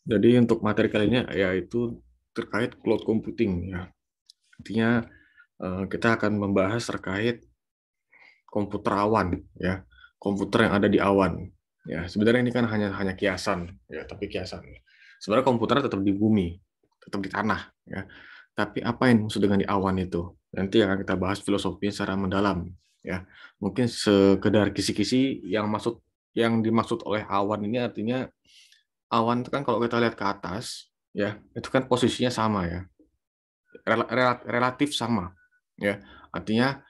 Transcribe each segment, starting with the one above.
Jadi untuk materi kali ini yaitu terkait cloud computing ya. Artinya kita akan membahas terkait komputer awan ya. Komputer yang ada di awan. Ya, sebenarnya ini kan hanya kiasan ya, tapi kiasan. Sebenarnya komputer tetap di bumi, tetap di tanah ya. Tapi apa yang maksud dengan di awan itu? Nanti akan kita bahas filosofinya secara mendalam ya. Mungkin sekedar kisi-kisi yang dimaksud oleh awan ini artinya awan itu kan kalau kita lihat ke atas ya itu kan posisinya sama ya, relatif sama ya. Artinya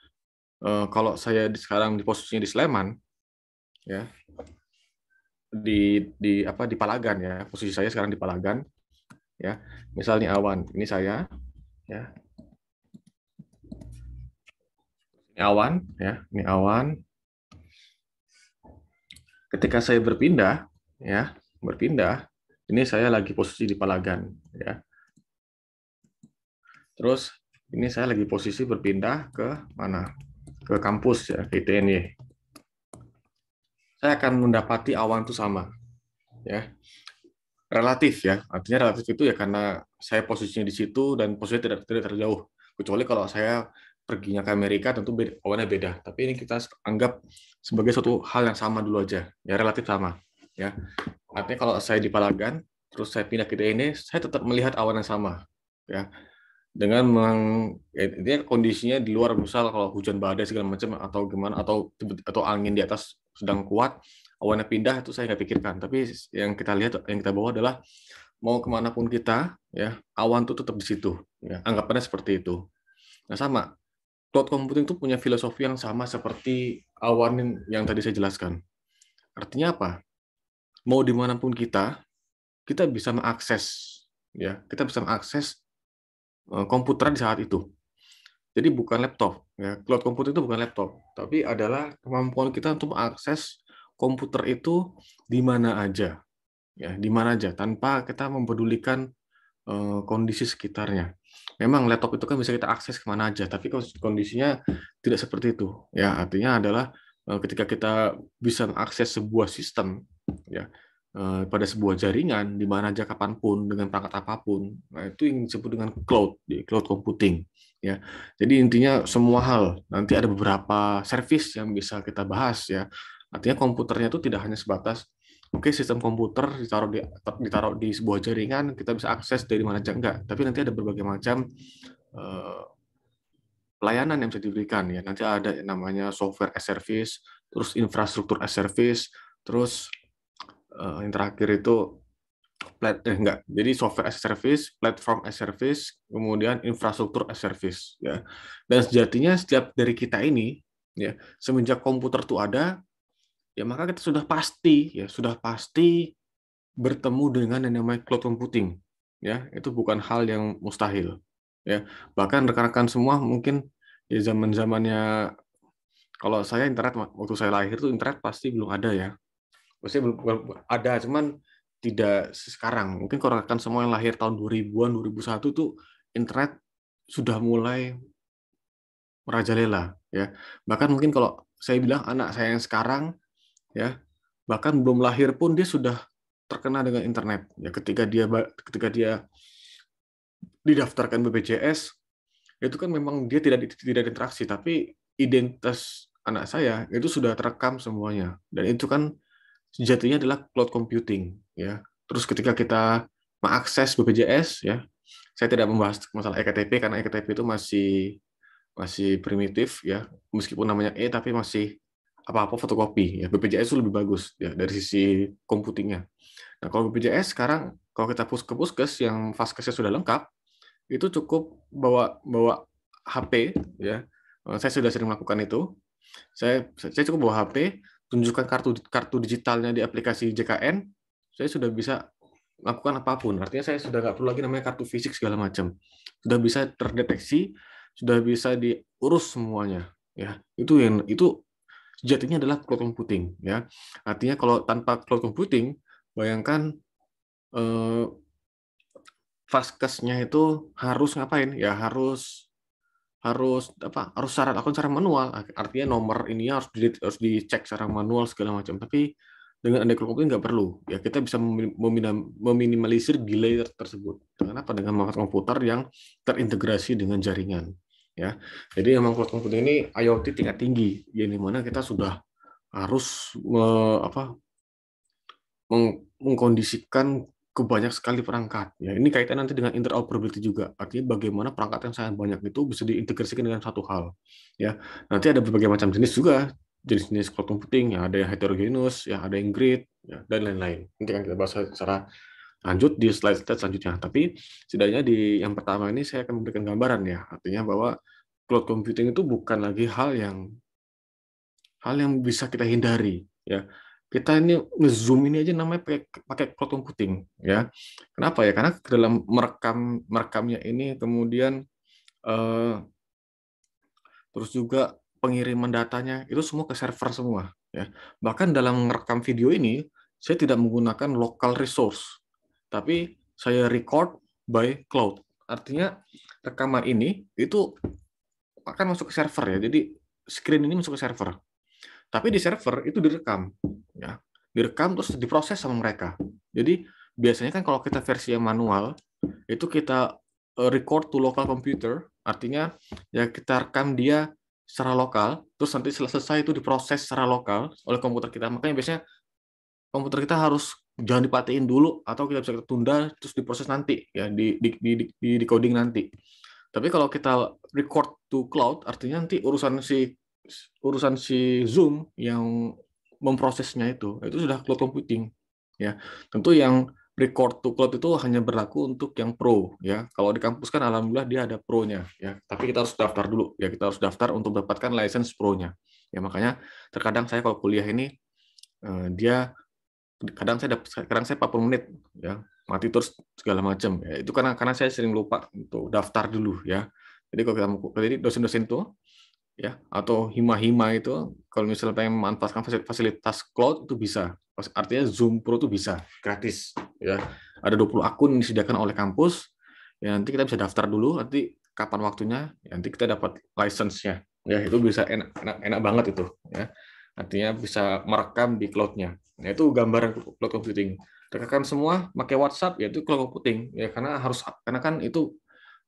kalau saya sekarang di posisinya di Sleman ya, di Palagan ya, posisi saya sekarang di Palagan ya. Misalnya awan ini saya ya, ini awan ya, ini awan. Ketika saya berpindah ya, berpindah, ini saya lagi posisi di Palagan ya. Terus ini saya lagi posisi berpindah ke mana? Ke kampus ya, ke ITNY. Saya akan mendapati awan itu sama ya, relatif ya. Artinya relatif itu ya karena saya posisinya di situ dan posisinya tidak terjauh, kecuali kalau saya perginya ke Amerika tentu awannya beda, tapi ini kita anggap sebagai suatu hal yang sama dulu aja ya, relatif sama ya. Artinya kalau saya di Palagan terus saya pindah ke ini, saya tetap melihat awan yang sama ya, dengan ini kondisinya di luar, misal kalau hujan badai segala macam atau gimana, atau angin di atas sedang kuat, awannya pindah, itu saya nggak pikirkan. Tapi yang kita lihat, yang kita bawa adalah mau kemanapun kita ya, awan itu tetap di situ ya, anggapannya seperti itu. Nah sama, cloud computing itu punya filosofi yang sama seperti awan yang tadi saya jelaskan. Artinya apa? Mau dimanapun kita bisa mengakses ya, kita bisa mengakses komputer di saat itu. Jadi bukan laptop, ya. Cloud computing itu bukan laptop, tapi adalah kemampuan kita untuk mengakses komputer itu di mana aja, ya, di mana aja, tanpa kita mempedulikan kondisi sekitarnya. Memang laptop itu kan bisa kita akses kemana aja, tapi kondisinya tidak seperti itu. Ya, artinya adalah ketika kita bisa mengakses sebuah sistem, ya, pada sebuah jaringan di mana aja kapanpun dengan perangkat apapun, nah itu yang disebut dengan cloud, di cloud computing. Ya, jadi intinya semua hal, nanti ada beberapa service yang bisa kita bahas ya. Artinya komputernya itu tidak hanya sebatas oke, sistem komputer ditaruh di sebuah jaringan, kita bisa akses dari mana aja, enggak. Tapi nanti ada berbagai macam eh, pelayanan yang bisa diberikan ya. Nanti ada yang namanya software as service, terus infrastruktur as service, terus yang terakhir itu enggak. Jadi software as service, platform as service, kemudian infrastruktur as service ya. Dan sejatinya setiap dari kita ini ya, semenjak komputer itu ada, ya maka kita sudah pasti bertemu dengan yang namanya cloud computing ya. Itu bukan hal yang mustahil ya. Bahkan rekan-rekan semua mungkin ya, zaman zamannya kalau saya internet, waktu saya lahir tuh internet pasti belum ada ya. Pasti belum ada, cuman tidak sekarang. Mungkin kalau rekan semua yang lahir tahun 2000-an 2001 tuh internet sudah mulai merajalela ya. Bahkan mungkin kalau saya bilang anak saya yang sekarang ya, bahkan belum lahir pun dia sudah terkena dengan internet ya. Ketika dia didaftarkan BPJS, itu kan memang dia tidak interaksi, tapi identitas anak saya itu sudah terekam semuanya, dan itu kan sejatinya adalah cloud computing ya. Terus ketika kita mengakses BPJS ya, saya tidak membahas masalah ektp karena ektp itu masih masih primitif ya, meskipun namanya tapi masih apa-apa fotokopi ya. BPJS itu lebih bagus ya dari sisi computingnya. Nah, kalau BPJS sekarang, kalau kita ke puskes yang vaskesnya sudah lengkap, itu cukup bawa bawa HP ya. Saya sudah sering melakukan itu. Saya cukup bawa HP, tunjukkan kartu kartu digitalnya di aplikasi JKN, saya sudah bisa melakukan apapun. Artinya saya sudah nggak perlu lagi namanya kartu fisik segala macam. Sudah bisa terdeteksi, sudah bisa diurus semuanya. Ya, itu sejatinya adalah cloud computing. Ya, artinya kalau tanpa cloud computing, bayangkan eh, vaskesnya itu harus ngapain? Ya harus harus harus lakukan secara manual, artinya nomor ini harus dicek secara manual segala macam. Tapi Dengan adanya cloud computing nggak perlu, ya kita bisa meminimalisir delay tersebut. Dengan apa? Dengan menggunakan komputer yang terintegrasi dengan jaringan. Ya, jadi memang cloud computing ini IoT tingkat tinggi, yang dimana kita sudah harus mengkondisikan ke banyak sekali perangkat. Ya, ini kaitan nanti dengan interoperability juga. Artinya bagaimana perangkat yang sangat banyak itu bisa diintegrasikan dengan satu hal. Ya, nanti ada berbagai macam jenis juga, jenis-jenis cloud computing. Ya, ada yang heterogeneous, ya ada yang grid, ya, dan lain-lain. Nanti akan kita bahas secara lanjut di slide-slide selanjutnya. Tapi setidaknya di yang pertama ini saya akan memberikan gambaran ya. Artinya bahwa cloud computing itu bukan lagi hal yang bisa kita hindari, ya. Kita ini ngezoom ini aja namanya pakai cloud computing, ya. Kenapa ya? Karena dalam merekamnya ini, kemudian eh, terus juga pengiriman datanya itu semua ke server semua, ya. Bahkan dalam merekam video ini saya tidak menggunakan local resource, tapi saya record by cloud. Artinya rekaman ini itu akan masuk ke server, ya. Jadi screen ini masuk ke server. Tapi di server itu direkam, ya, direkam terus diproses sama mereka. Jadi biasanya kan kalau kita versi yang manual itu kita record to local computer, artinya ya kita rekam dia secara lokal, terus nanti setelah selesai itu diproses secara lokal oleh komputer kita. Makanya biasanya komputer kita harus jangan dipatiin dulu, atau kita bisa tunda terus diproses nanti, ya di decoding nanti. Tapi kalau kita record to cloud, artinya nanti urusan si Zoom yang memprosesnya itu sudah cloud computing, ya. Tentu yang record to cloud itu hanya berlaku untuk yang pro, ya. Kalau di kampus kan alhamdulillah dia ada pro-nya, ya. Tapi kita harus daftar dulu, ya. Kita harus daftar untuk mendapatkan license pro-nya. Ya makanya terkadang saya kalau kuliah ini dia kadang saya 40 menit, ya, mati terus segala macam, ya. Itu karena saya sering lupa untuk daftar dulu, ya. Jadi kalau jadi dosen-dosen itu, ya, atau hima-hima itu kalau misalnya pengen memanfaatkan fasilitas cloud itu bisa. Artinya Zoom Pro itu bisa gratis, ya. Ada 20 akun yang disediakan oleh kampus, ya. Nanti kita bisa daftar dulu, nanti kapan waktunya, ya, nanti kita dapat license-nya, ya. Itu bisa enak banget itu, ya. Artinya bisa merekam di cloud-nya. Nah, itu gambaran cloud computing. Rekam semua pakai WhatsApp, ya itu cloud computing, ya, karena kan itu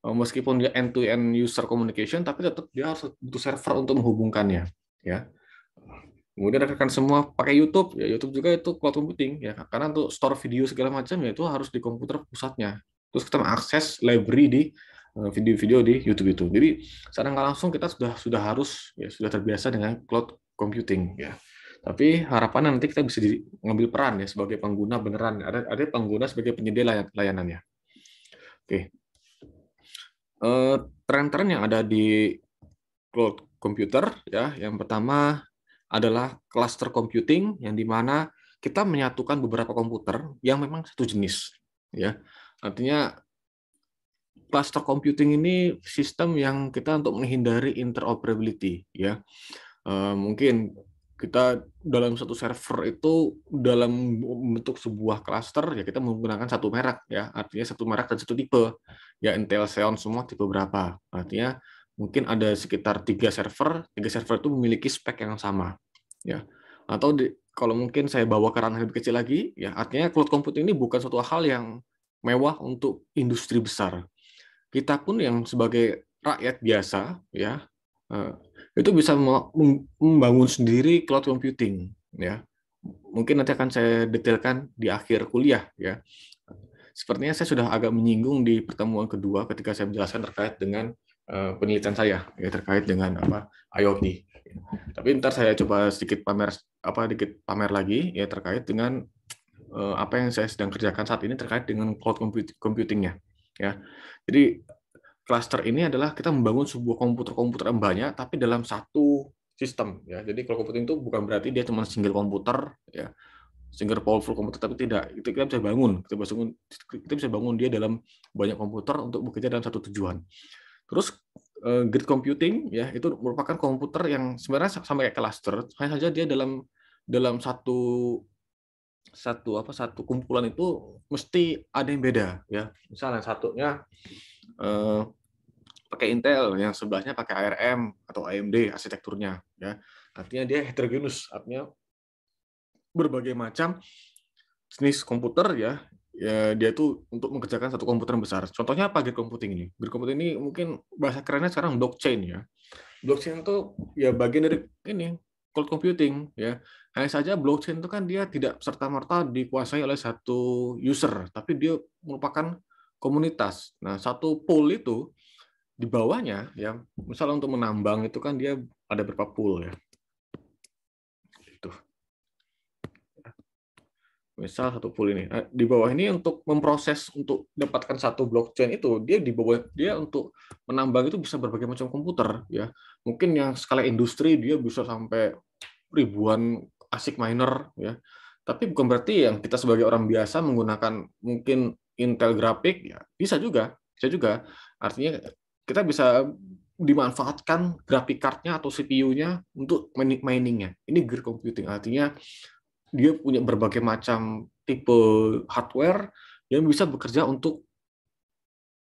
meskipun dia end to end user communication, tapi tetap dia harus butuh server untuk menghubungkannya, ya. Kemudian rekan semua pakai YouTube, ya YouTube juga itu cloud computing, ya, karena untuk store video segala macam ya itu harus di komputer pusatnya. Terus kita mengakses library di video-video di YouTube itu. Jadi secara nggak langsung kita sudah harus, ya, sudah terbiasa dengan cloud computing, ya. Tapi harapannya nanti kita bisa mengambil peran, ya, sebagai pengguna beneran. Ada pengguna sebagai penyedia layanannya. Oke. Tren-tren yang ada di cloud computer, ya, yang pertama adalah cluster computing, yang dimana kita menyatukan beberapa komputer yang memang satu jenis, ya. Artinya cluster computing ini sistem yang kita untuk menghindari interoperability, ya. Mungkin kita dalam satu server itu dalam bentuk sebuah cluster, ya kita menggunakan satu merek, ya, artinya satu merek dan satu tipe, ya. Intel Xeon semua tipe berapa, artinya mungkin ada sekitar tiga server itu memiliki spek yang sama, ya. Atau kalau mungkin saya bawa ke ranah lebih kecil lagi, ya, artinya cloud computing ini bukan suatu hal yang mewah untuk industri besar. Kita pun yang sebagai rakyat biasa, ya, eh, itu bisa membangun sendiri cloud computing, ya. Mungkin nanti akan saya detailkan di akhir kuliah, ya. Sepertinya saya sudah agak menyinggung di pertemuan kedua ketika saya menjelaskan terkait dengan penelitian saya, ya, terkait dengan IoT. Tapi ntar saya coba sedikit pamer lagi, ya, terkait dengan apa yang saya sedang kerjakan saat ini terkait dengan cloud computing-nya, ya. Jadi cluster ini adalah kita membangun sebuah komputer-komputer yang banyak tapi dalam satu sistem, ya. Jadi cloud computing itu bukan berarti dia cuma single komputer, ya, single powerful komputer, tapi tidak. Itu kita bisa bangun dia dalam banyak komputer untuk bekerja dalam satu tujuan. Terus grid computing, ya, itu merupakan komputer yang sebenarnya sama kayak cluster, hanya saja dia dalam satu kumpulan itu mesti ada yang beda, ya. Misalnya satunya pakai Intel, yang sebelahnya pakai ARM atau AMD arsitekturnya, ya. Artinya dia heterogeneous, artinya berbagai macam jenis komputer ya, dia tuh untuk mengerjakan satu komputer yang besar. Contohnya apa grid computing ini? Grid computing ini mungkin bahasa kerennya sekarang blockchain ya. Blockchain itu ya bagian dari ini cloud computing ya. Hanya saja blockchain itu kan dia tidak serta-merta dikuasai oleh satu user, tapi dia merupakan komunitas. Nah, satu pool itu di bawahnya ya, misalnya untuk menambang itu kan dia ada beberapa pool ya. Itu. Misal satu pool ini. Di bawah ini untuk memproses untuk dapatkan satu blockchain itu, dia di bawah dia untuk menambang itu bisa berbagai macam komputer ya. Mungkin yang skala industri dia bisa sampai ribuan ASIC miner ya. Tapi bukan berarti yang kita sebagai orang biasa menggunakan mungkin Intel grafik ya, bisa juga. Bisa juga. Artinya kita bisa dimanfaatkan grafik card-nya atau CPU-nya untuk mining-nya. Ini grid computing. Artinya dia punya berbagai macam tipe hardware yang bisa bekerja untuk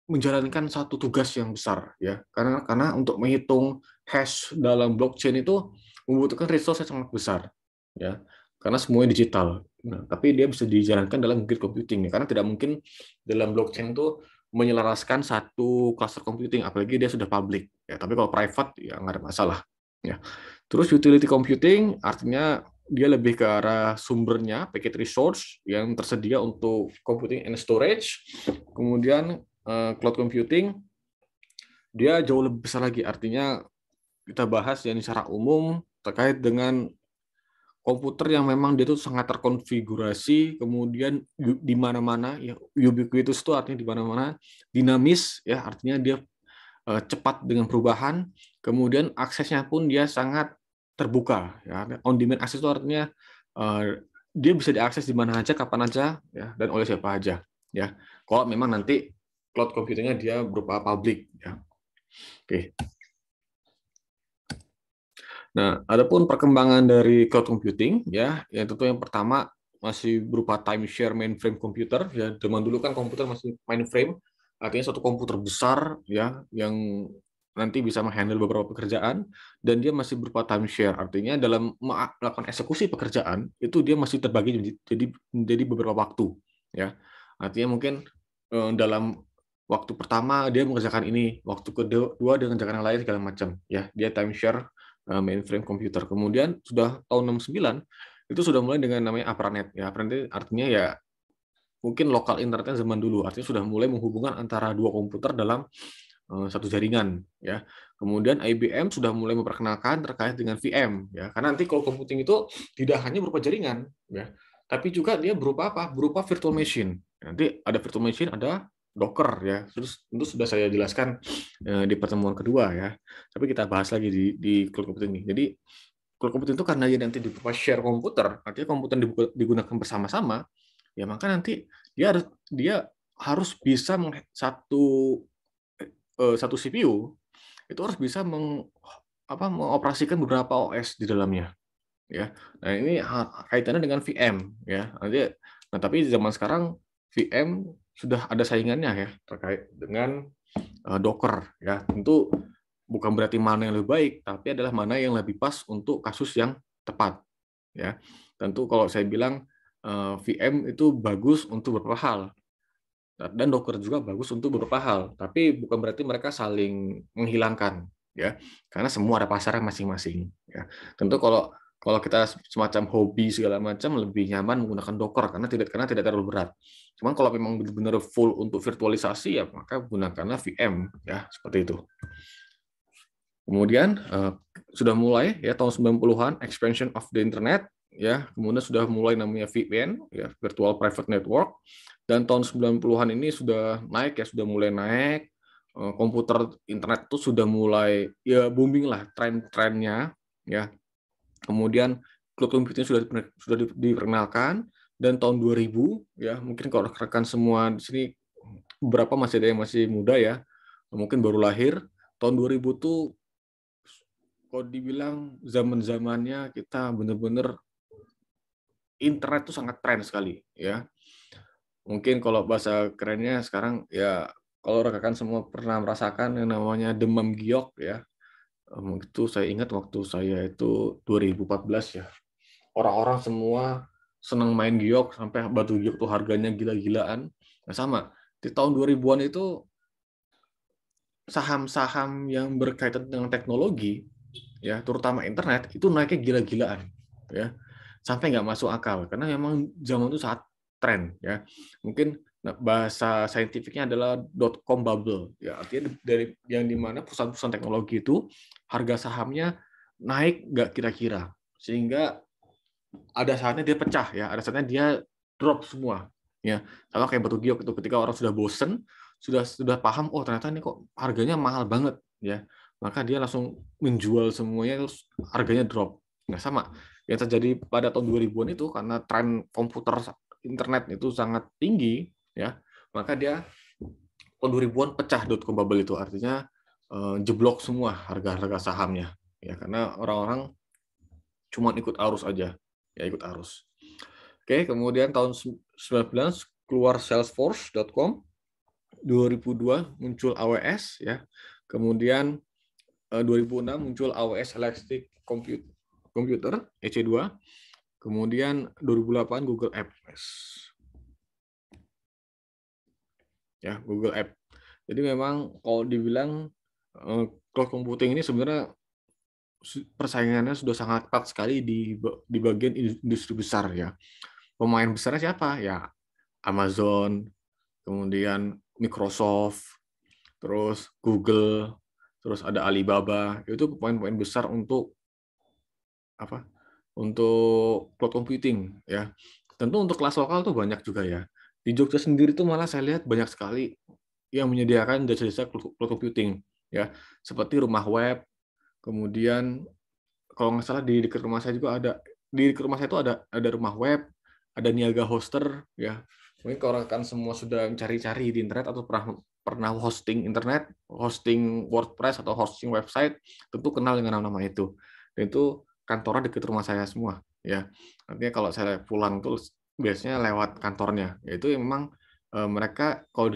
menjalankan satu tugas yang besar ya, karena untuk menghitung hash dalam blockchain itu membutuhkan resource yang sangat besar ya, karena semuanya digital. Nah, tapi dia bisa dijalankan dalam grid computing ya, karena tidak mungkin dalam blockchain itu menyelaraskan satu cluster computing, apalagi dia sudah public ya. Tapi kalau private ya nggak ada masalah ya. Terus utility computing artinya dia lebih ke arah sumbernya, packet resource yang tersedia untuk computing and storage. Kemudian cloud computing dia jauh lebih besar lagi. Artinya kita bahas yang secara umum terkait dengan komputer yang memang dia itu sangat terkonfigurasi, kemudian di mana-mana ya, ubiquitous itu artinya di mana-mana, dinamis ya, artinya dia cepat dengan perubahan, kemudian aksesnya pun dia sangat terbuka ya. On demand access itu artinya dia bisa diakses di mana aja, kapan aja ya, dan oleh siapa aja ya. Kalau memang nanti cloud computingnya dia berupa public ya. Oke. Nah, adapun perkembangan dari cloud computing ya, yang tentu yang pertama masih berupa timeshare mainframe computer ya. Zaman dulu kan komputer masih mainframe, artinya satu komputer besar ya yang nanti bisa menghandle beberapa pekerjaan, dan dia masih berupa timeshare, artinya dalam melakukan eksekusi pekerjaan itu dia masih terbagi jadi beberapa waktu ya. Artinya mungkin dalam waktu pertama dia mengerjakan ini, waktu kedua dia mengerjakan yang lain segala macam ya. Dia timeshare mainframe komputer. Kemudian sudah tahun 69 itu sudah mulai dengan namanya APRANET. Ya, APRANET artinya ya mungkin lokal internetnya zaman dulu. Artinya sudah mulai menghubungkan antara dua komputer dalam satu jaringan. Ya. Kemudian IBM sudah mulai memperkenalkan terkait dengan VM. Ya. Karena nanti kalau computing itu tidak hanya berupa jaringan, ya, tapi juga dia berupa apa? Berupa virtual machine. Nanti ada virtual machine, ada Docker ya. Terus itu sudah saya jelaskan di pertemuan kedua ya. Tapi kita bahas lagi di cloud computing ini. Jadi cloud computing itu karena dia nanti berupa share komputer, artinya komputer digunakan bersama-sama, ya maka nanti dia harus bisa satu CPU itu harus bisa mengoperasikan beberapa OS di dalamnya ya. Nah, ini kaitannya dengan VM ya. Nah, tapi zaman sekarang VM sudah ada saingannya ya terkait dengan Docker ya. Tentu bukan berarti mana yang lebih baik, tapi adalah mana yang lebih pas untuk kasus yang tepat ya. Tentu kalau saya bilang VM itu bagus untuk beberapa hal, dan Docker juga bagus untuk beberapa hal, tapi bukan berarti mereka saling menghilangkan ya, karena semua ada pasarnya masing-masing ya. Tentu kalau kalau kita semacam hobi segala macam lebih nyaman menggunakan Docker karena tidak terlalu berat. Cuman kalau memang benar-benar full untuk virtualisasi ya maka gunakanlah VM ya, seperti itu. Kemudian sudah mulai ya tahun 90-an expansion of the internet ya, kemudian sudah mulai namanya VPN ya, virtual private network, dan tahun 90-an ini sudah naik ya, sudah mulai naik, komputer internet itu sudah mulai ya booming lah tren-trennya ya. Kemudian cloud computing sudah diperkenalkan, dan tahun 2000 ya, mungkin kalau rekan semua di sini beberapa masih ada yang masih muda ya, mungkin baru lahir tahun 2000 tuh kalau dibilang zaman-zamannya kita benar-benar internet itu sangat tren sekali ya. Mungkin kalau bahasa kerennya sekarang ya, kalau rekan semua pernah merasakan yang namanya demam giok ya. Itu saya ingat waktu saya itu 2014 ya. Orang-orang semua seneng main giok sampai batu giok tuh harganya gila-gilaan. Nah, sama di tahun 2000-an itu saham-saham yang berkaitan dengan teknologi, ya terutama internet itu naiknya gila-gilaan, ya sampai nggak masuk akal karena memang zaman itu saat tren, ya mungkin bahasa saintifiknya adalah .com bubble, ya artinya dari yang dimana perusahaan-perusahaan teknologi itu harga sahamnya naik nggak kira-kira sehingga ada saatnya dia pecah, ya ada saatnya dia drop semua, ya sama kayak batu giok itu ketika orang sudah bosen, sudah paham, oh ternyata ini kok harganya mahal banget, ya maka dia langsung menjual semuanya terus harganya drop. Nah sama yang terjadi pada tahun 2000-an itu karena tren komputer internet itu sangat tinggi, ya maka dia tahun 2000-an pecah .com bubble itu artinya jeblok semua harga-harga sahamnya, ya karena orang-orang cuma ikut arus aja, ya ikut arus. Oke, kemudian tahun 19 keluar Salesforce.com, 2002 muncul AWS, ya. Kemudian 2006 muncul AWS Elastic Computer EC2. Kemudian 2008 Google Apps. Ya, Google App. Jadi memang kalau dibilang cloud computing ini sebenarnya persaingannya sudah sangat ketat sekali di bagian industri besar, ya. Pemain besarnya siapa? Ya Amazon, kemudian Microsoft, terus Google, terus ada Alibaba. Itu pemain-pemain besar untuk apa? Untuk cloud computing, ya. Tentu untuk kelas lokal tuh banyak juga, ya. Di Jogja sendiri tuh malah saya lihat banyak sekali yang menyediakan jasa-jasa cloud computing, ya. Seperti rumah web, kemudian kalau nggak salah di dekat rumah saya juga ada, di dekat rumah saya itu ada rumah web, ada niaga hoster, ya. Mungkin kalau rekan semua sudah mencari-cari di internet atau pernah hosting internet, hosting WordPress atau hosting website, tentu kenal dengan nama-nama itu. Dan itu kantornya dekat rumah saya semua, ya. Artinya kalau saya pulang tuh biasanya lewat kantornya. Yaitu memang mereka kalau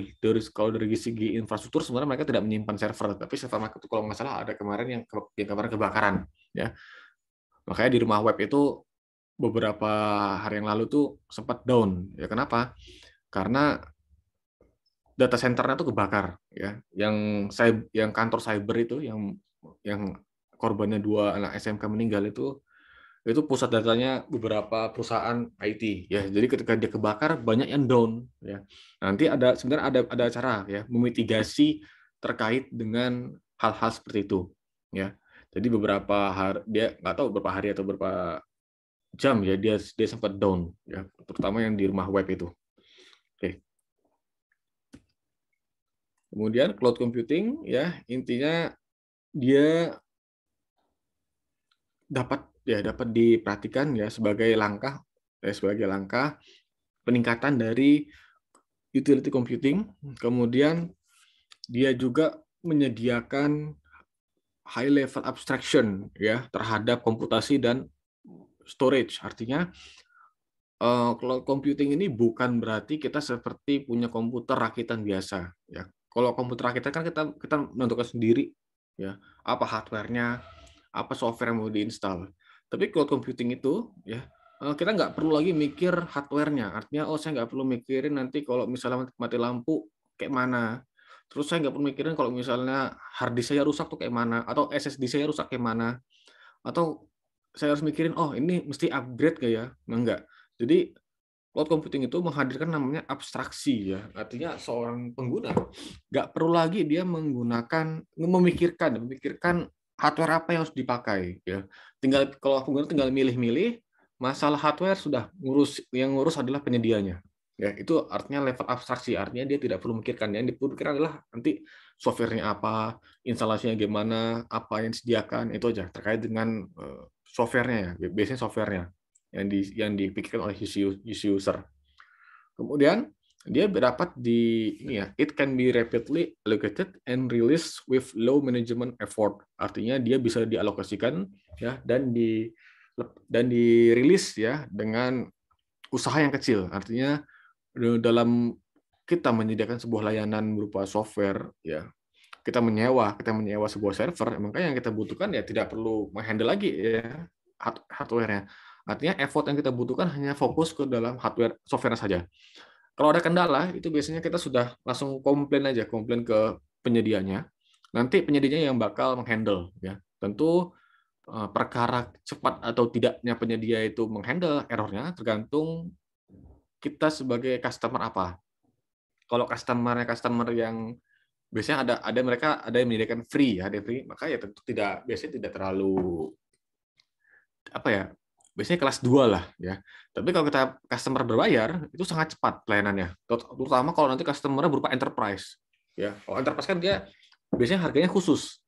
dari segi infrastruktur sebenarnya mereka tidak menyimpan server, tapi server mereka itu kalau nggak salah ada kemarin yang kemarin kebakaran, ya. Makanya di rumah web itu beberapa hari yang lalu tuh sempat down. Ya kenapa? Karena data centernya tuh kebakar, ya. Yang kantor cyber itu yang korbannya 2 anak SMK meninggal itu pusat datanya beberapa perusahaan IT, ya. Jadi ketika dia kebakar banyak yang down, ya. Nanti sebenarnya ada cara, ya, memitigasi terkait dengan hal-hal seperti itu, ya. Jadi beberapa hari dia nggak tahu berapa hari atau berapa jam, ya dia sempat down, ya terutama yang di rumah web itu. Oke. Kemudian cloud computing, ya intinya dia dapat diperhatikan, ya sebagai langkah peningkatan dari utility computing. Kemudian dia juga menyediakan high level abstraction, ya terhadap komputasi dan storage. Artinya cloud computing ini bukan berarti kita seperti punya komputer rakitan biasa, ya. Kalau komputer rakitan kan kita menentukan sendiri, ya, apa hardware-nya, apa software yang mau diinstal. Tapi cloud computing itu, ya, kita nggak perlu lagi mikir hardware-nya. Artinya, oh saya nggak perlu mikirin nanti kalau misalnya mati lampu kayak mana. Terus saya nggak perlu mikirin kalau misalnya hard disk saya rusak tuh kayak mana, atau SSD saya rusak kayak mana, atau saya harus mikirin, oh ini mesti upgrade nggak ya? Nah, enggak. Jadi cloud computing itu menghadirkan namanya abstraksi, ya. Artinya seorang pengguna nggak perlu lagi dia memikirkan hardware apa yang harus dipakai, ya. Kalau pengguna tinggal milih-milih, masalah hardware sudah yang ngurus adalah penyedianya. Ya, itu artinya level abstraksi, artinya dia tidak perlu memikirkan. Yang dipikirkan adalah nanti software-nya apa, instalasinya gimana, apa yang disediakan, itu aja terkait dengan software-nya, ya. Biasanya software-nya yang dipikirkan oleh user. Kemudian dia dapat it can be rapidly allocated and released with low management effort. Artinya dia bisa dialokasikan, ya, dan dirilis, ya, dengan usaha yang kecil. Artinya dalam kita menyediakan sebuah layanan berupa software, ya, kita menyewa sebuah server, makanya yang kita butuhkan ya tidak perlu menghandle lagi, ya, hardware-nya. Artinya effort yang kita butuhkan hanya fokus ke dalam hardware software saja. Kalau ada kendala, itu biasanya kita sudah langsung komplain aja, komplain ke penyedianya. Nanti penyedianya yang bakal menghandle. Ya. Tentu perkara cepat atau tidaknya penyedia itu menghandle errornya tergantung kita sebagai customer apa. Kalau customer yang biasanya ada yang menyediakan free ya, ada free, maka ya tentu biasanya tidak terlalu apa ya, biasanya kelas 2 lah ya. Tapi kalau kita customer berbayar itu sangat cepat pelayanannya, terutama kalau nanti customer berupa enterprise ya. Kalau enterprise kan dia biasanya harganya khusus,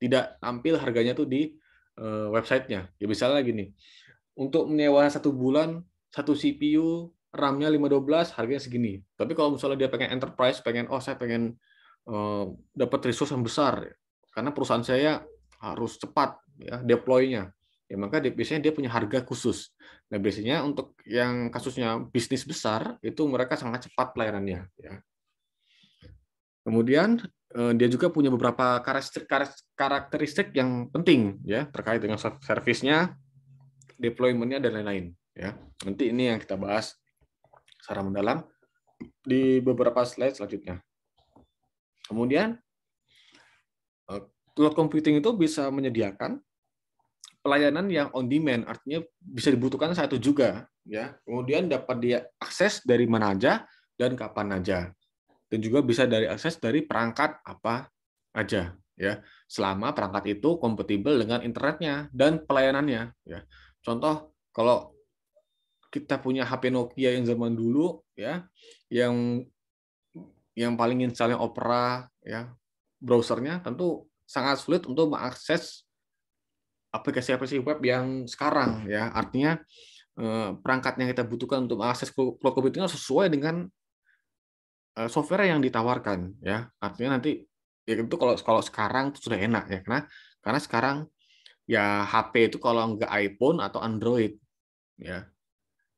tidak tampil harganya tuh di websitenya ya. Misalnya gini, untuk menyewa 1 bulan 1 CPU RAM-nya 512 harganya segini. Tapi kalau misalnya dia pengen enterprise, saya pengen dapat resource yang besar karena perusahaan saya harus cepat ya deploy-nya. Ya, maka biasanya dia punya harga khusus. Nah, biasanya untuk yang kasusnya bisnis besar itu mereka sangat cepat pelayanannya ya. Kemudian dia juga punya beberapa karakteristik yang penting ya terkait dengan servisnya, deployment-nya dan lain-lain ya. Nanti ini yang kita bahas secara mendalam di beberapa slide selanjutnya. Kemudian cloud computing itu bisa menyediakan pelayanan yang on demand, artinya bisa dibutuhkan saat itu juga ya. Kemudian dapat diakses dari mana aja dan kapan aja. Dan juga bisa diakses dari perangkat apa aja ya. Selama perangkat itu kompatibel dengan internetnya dan pelayanannya ya. Contoh kalau kita punya HP Nokia yang zaman dulu ya, yang paling installnya Opera ya, browsernya tentu sangat sulit untuk mengakses aplikasi-aplikasi web yang sekarang ya. Artinya perangkat yang kita butuhkan untuk mengakses cloud computing sesuai dengan software yang ditawarkan ya. Artinya nanti ya itu kalau sekarang itu sudah enak ya, karena sekarang ya HP itu kalau nggak iPhone atau Android ya.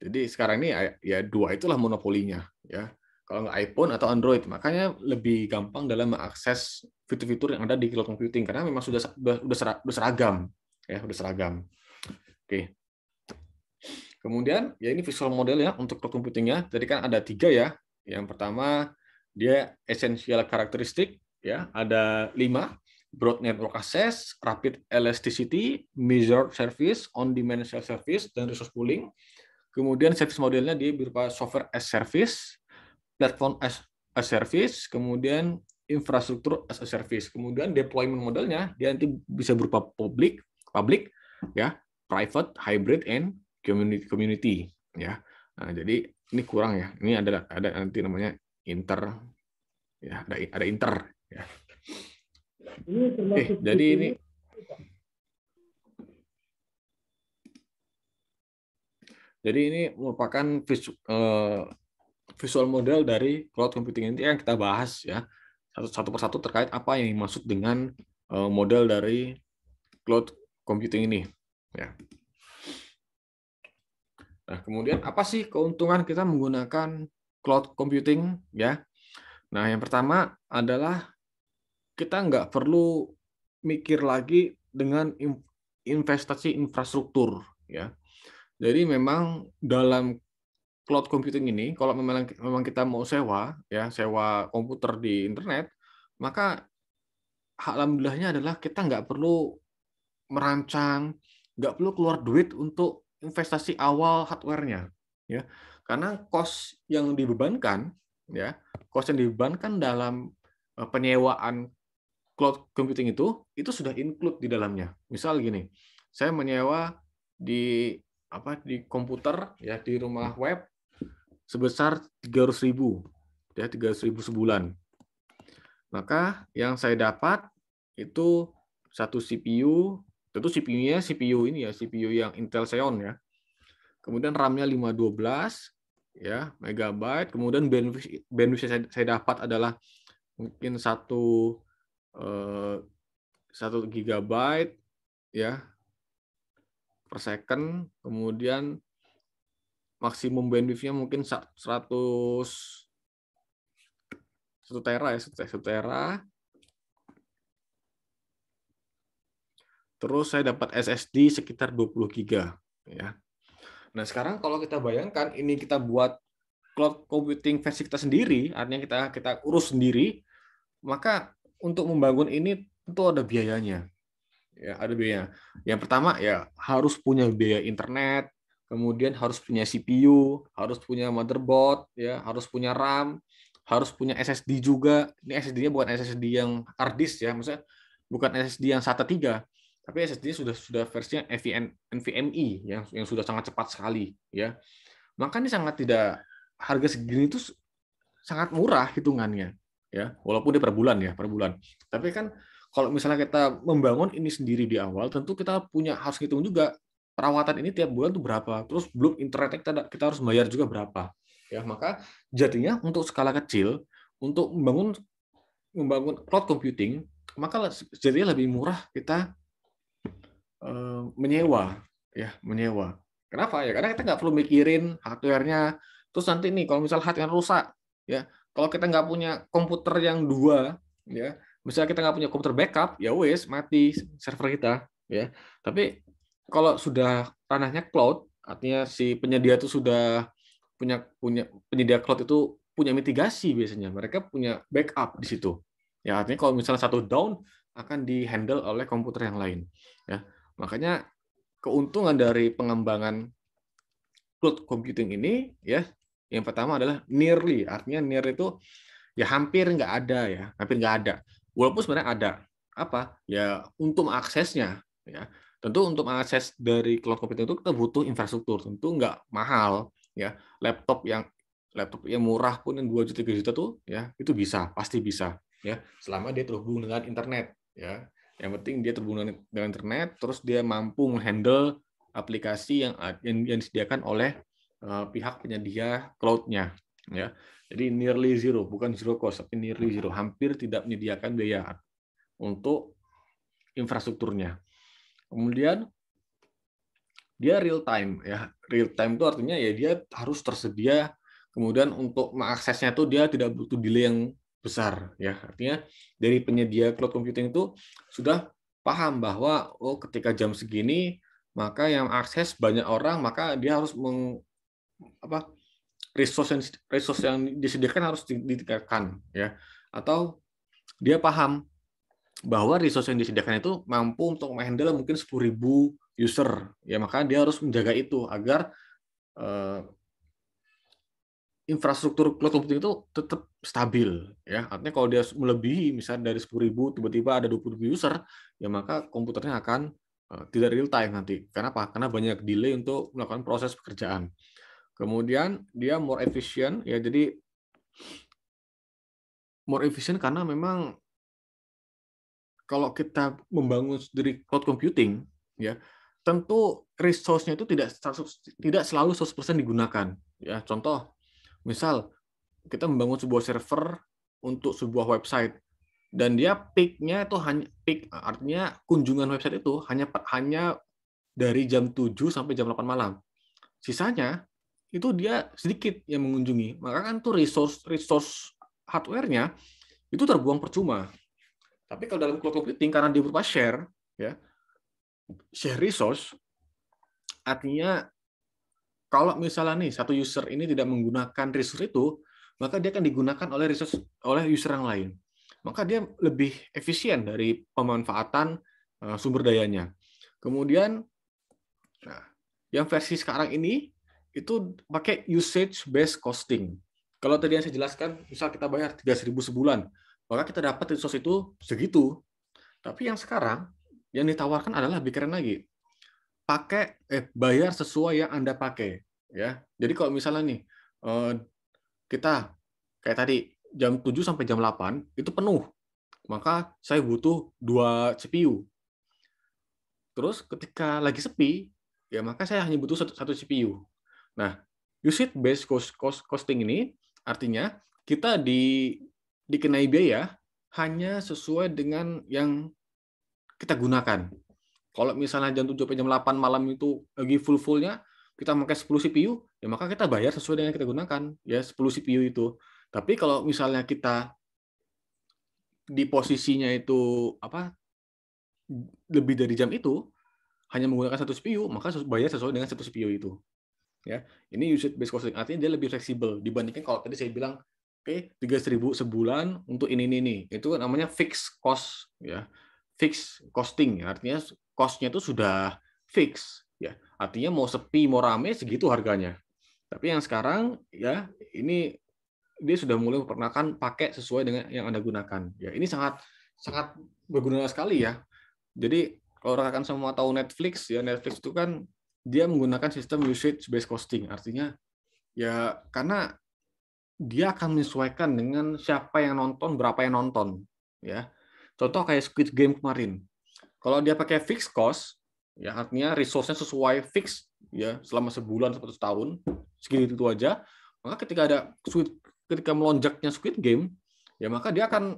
Jadi sekarang ini ya dua itulah monopolinya ya. Kalau nggak iPhone atau Android, makanya lebih gampang dalam mengakses fitur-fitur yang ada di cloud computing karena memang sudah seragam ya, sudah seragam. Oke. Kemudian ya ini visual model ya untuk cloud computingnya. Jadi kan ada 3 ya. Yang pertama dia essential karakteristik ya, ada 5. Broad network access, rapid elasticity, measured service, on-demand self-service, dan resource pooling. Kemudian service modelnya dia berupa software as service, platform as a service, kemudian infrastruktur as a service. Kemudian deployment modelnya dia nanti bisa berupa public ya, private, hybrid, and community ya. Nah, jadi ini kurang ya. Ini ada nanti namanya inter ya, ada inter ya. Oke, jadi ini merupakan visual model dari cloud computing ini yang kita bahas ya satu persatu terkait apa yang dimaksud dengan model dari cloud computing ini ya. Nah, kemudian apa sih keuntungan kita menggunakan cloud computing ya? Nah, yang pertama adalah kita nggak perlu mikir lagi dengan investasi infrastruktur ya. Jadi memang dalam cloud computing ini, kalau memang kita mau sewa komputer di internet, maka alhamdulillahnya adalah kita nggak perlu merancang, nggak perlu keluar duit untuk investasi awal hardware-nya, ya. Karena cost yang dibebankan dalam penyewaan cloud computing itu sudah include di dalamnya. Misal gini, saya menyewa di komputer ya, di rumah web sebesar 300.000 ya, 300.000 sebulan. Maka yang saya dapat itu satu CPU, tentu CPU-nya CPU yang Intel Xeon ya. Kemudian RAM-nya 512 ya, megabyte. Kemudian bandwidth saya dapat adalah mungkin 1 gigabyte ya per second. Kemudian maksimum bandwidth-nya mungkin 1 tera ya, 1 tera. Terus saya dapat SSD sekitar 20 GB ya. Nah, sekarang kalau kita bayangkan ini kita buat cloud computing versi kita sendiri, artinya kita urus sendiri, maka untuk membangun ini tentu ada biayanya. Ya, ada biaya. Yang pertama ya harus punya biaya internet, kemudian harus punya CPU, harus punya motherboard, ya, harus punya RAM, harus punya SSD juga. Ini SSD-nya bukan SSD yang hard disk ya, maksudnya bukan SSD yang SATA 3, tapi SSD-nya sudah versinya NVMe yang sudah sangat cepat sekali, ya. Maka ini sangat tidak harga segini itu sangat murah hitungannya, ya, walaupun dia per bulan ya, per bulan. Tapi kan kalau misalnya kita membangun ini sendiri di awal, tentu kita harus hitung juga perawatan ini tiap bulan tuh berapa, terus belum internet kita harus bayar juga berapa, ya. Maka jadinya untuk skala kecil, untuk membangun cloud computing, maka jadinya lebih murah kita menyewa, ya, menyewa. Kenapa ya? Karena kita nggak perlu mikirin hardware-nya. Terus nanti nih kalau misal hardware rusak, ya, kalau kita nggak punya komputer yang dua, ya, misalnya kita nggak punya komputer backup, ya wes mati server kita, ya. Tapi kalau sudah ranahnya cloud, artinya si penyedia itu sudah punya punya penyedia cloud itu punya mitigasi biasanya. Mereka punya backup di situ. Ya, artinya kalau misalnya satu down akan dihandle oleh komputer yang lain, ya. Makanya keuntungan dari pengembangan cloud computing ini, ya, yang pertama adalah nearly, artinya near itu ya hampir nggak ada, ya, hampir nggak ada. Walaupun sebenarnya ada apa ya untuk aksesnya, ya. Tentu untuk mengakses dari cloud computing itu kita butuh infrastruktur, tentu nggak mahal, ya. Laptop yang murah pun yang 2 juta 3 juta tuh, ya, itu bisa, pasti bisa, ya, selama dia terhubung dengan internet, ya. Yang penting dia terhubung dengan internet, terus dia mampu menghandle aplikasi yang disediakan oleh pihak penyedia cloud-nya, ya. Jadi nearly zero, bukan zero cost, tapi nearly zero, hampir tidak menyediakan biaya untuk infrastrukturnya. Kemudian dia real time, ya. Real time itu artinya ya dia harus tersedia. Kemudian untuk mengaksesnya itu dia tidak butuh delay yang besar, ya. Artinya dari penyedia cloud computing itu sudah paham bahwa oh ketika jam segini maka yang akses banyak orang, maka dia harus resource yang disediakan harus ditingkatkan, ya. Atau dia paham bahwa resource yang disediakan itu mampu untuk menghandle mungkin 10.000 user, ya, maka dia harus menjaga itu agar infrastruktur cloud computing itu tetap stabil, ya. Artinya kalau dia melebihi misalnya dari 10.000 tiba-tiba ada 20.000 user, ya maka komputernya akan tidak real time nanti. Kenapa? Karena banyak delay untuk melakukan proses pekerjaan. Kemudian dia more efficient, ya, jadi more efficient karena memang kalau kita membangun dari cloud computing, ya, tentu resource-nya itu tidak selalu 100% digunakan, ya. Contoh, misal kita membangun sebuah server untuk sebuah website dan dia peak-nya itu hanya peak, artinya kunjungan website itu hanya dari jam 7 sampai jam 8 malam. Sisanya itu dia sedikit yang mengunjungi. Maka kan tuh resource hardware-nya itu terbuang percuma. Tapi kalau dalam cloud computing karena dia berupa share, ya, share resource, artinya kalau misalnya nih satu user ini tidak menggunakan resource itu, maka dia akan digunakan oleh user yang lain. Maka dia lebih efisien dari pemanfaatan sumber dayanya. Kemudian, nah, yang versi sekarang ini itu pakai usage based costing. Kalau tadi yang saya jelaskan, misal kita bayar 3.000 sebulan, maka kita dapat resource itu segitu. Tapi yang sekarang yang ditawarkan adalah lebih keren lagi. Bayar sesuai yang Anda pakai, ya. Jadi kalau misalnya nih kita kayak tadi jam 7 sampai jam 8 itu penuh, maka saya butuh 2 CPU. Terus ketika lagi sepi, ya maka saya hanya butuh satu CPU. Nah, usage based costing ini artinya kita dikenai biaya hanya sesuai dengan yang kita gunakan. Kalau misalnya jam 7 sampai jam 8 malam itu lagi full-fullnya, kita pakai 10 CPU, ya maka kita bayar sesuai dengan yang kita gunakan, ya 10 CPU itu. Tapi kalau misalnya kita di posisinya itu lebih dari jam itu, hanya menggunakan satu CPU, maka bayar sesuai dengan satu CPU itu. Ya, ini usage based costing, artinya dia lebih fleksibel dibandingkan kalau tadi saya bilang, oke, 3.000 sebulan untuk ini. Itu namanya fixed cost, ya, fixed costing, artinya cost-nya itu sudah fix, ya, artinya mau sepi mau rame segitu harganya. Tapi yang sekarang, ya, ini dia sudah mulai memperkenalkan pakai sesuai dengan yang Anda gunakan. Ya, ini sangat sangat berguna sekali ya. Jadi kalau rekan semua tahu Netflix, ya Netflix itu kan dia menggunakan sistem usage based costing. Artinya ya karena dia akan menyesuaikan dengan siapa yang nonton, berapa yang nonton, ya. Contoh kayak Squid Game kemarin. Kalau dia pakai fixed cost, ya artinya resource-nya sesuai fix ya selama sebulan atau setahun, segitu aja, maka ketika melonjaknya Squid Game, ya maka dia akan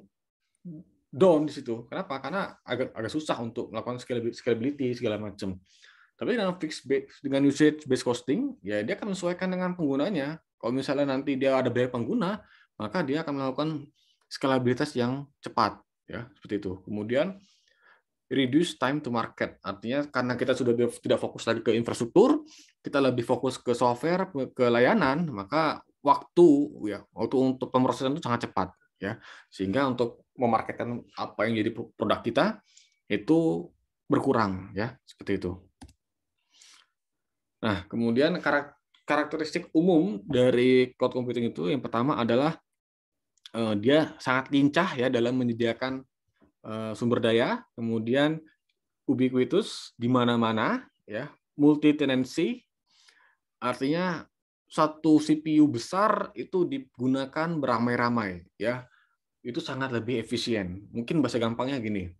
down di situ. Kenapa? Karena agak susah untuk melakukan scalability segala macam. Tapi dengan usage based costing, ya dia akan menyesuaikan dengan penggunanya. Kalau misalnya nanti dia ada banyak pengguna, maka dia akan melakukan skalabilitas yang cepat, ya seperti itu. Kemudian reduce time to market, artinya karena kita sudah tidak fokus lagi ke infrastruktur, kita lebih fokus ke software, ke layanan, maka waktu untuk pemrosesan itu sangat cepat, ya sehingga untuk memarketkan apa yang jadi produk kita itu berkurang, ya seperti itu. Nah, kemudian karakteristik umum dari cloud computing itu yang pertama adalah dia sangat lincah ya dalam menyediakan sumber daya, kemudian ubiquitous di mana-mana, ya, multi tenancy, artinya satu CPU besar itu digunakan beramai-ramai, ya, itu sangat lebih efisien. Mungkin bahasa gampangnya gini,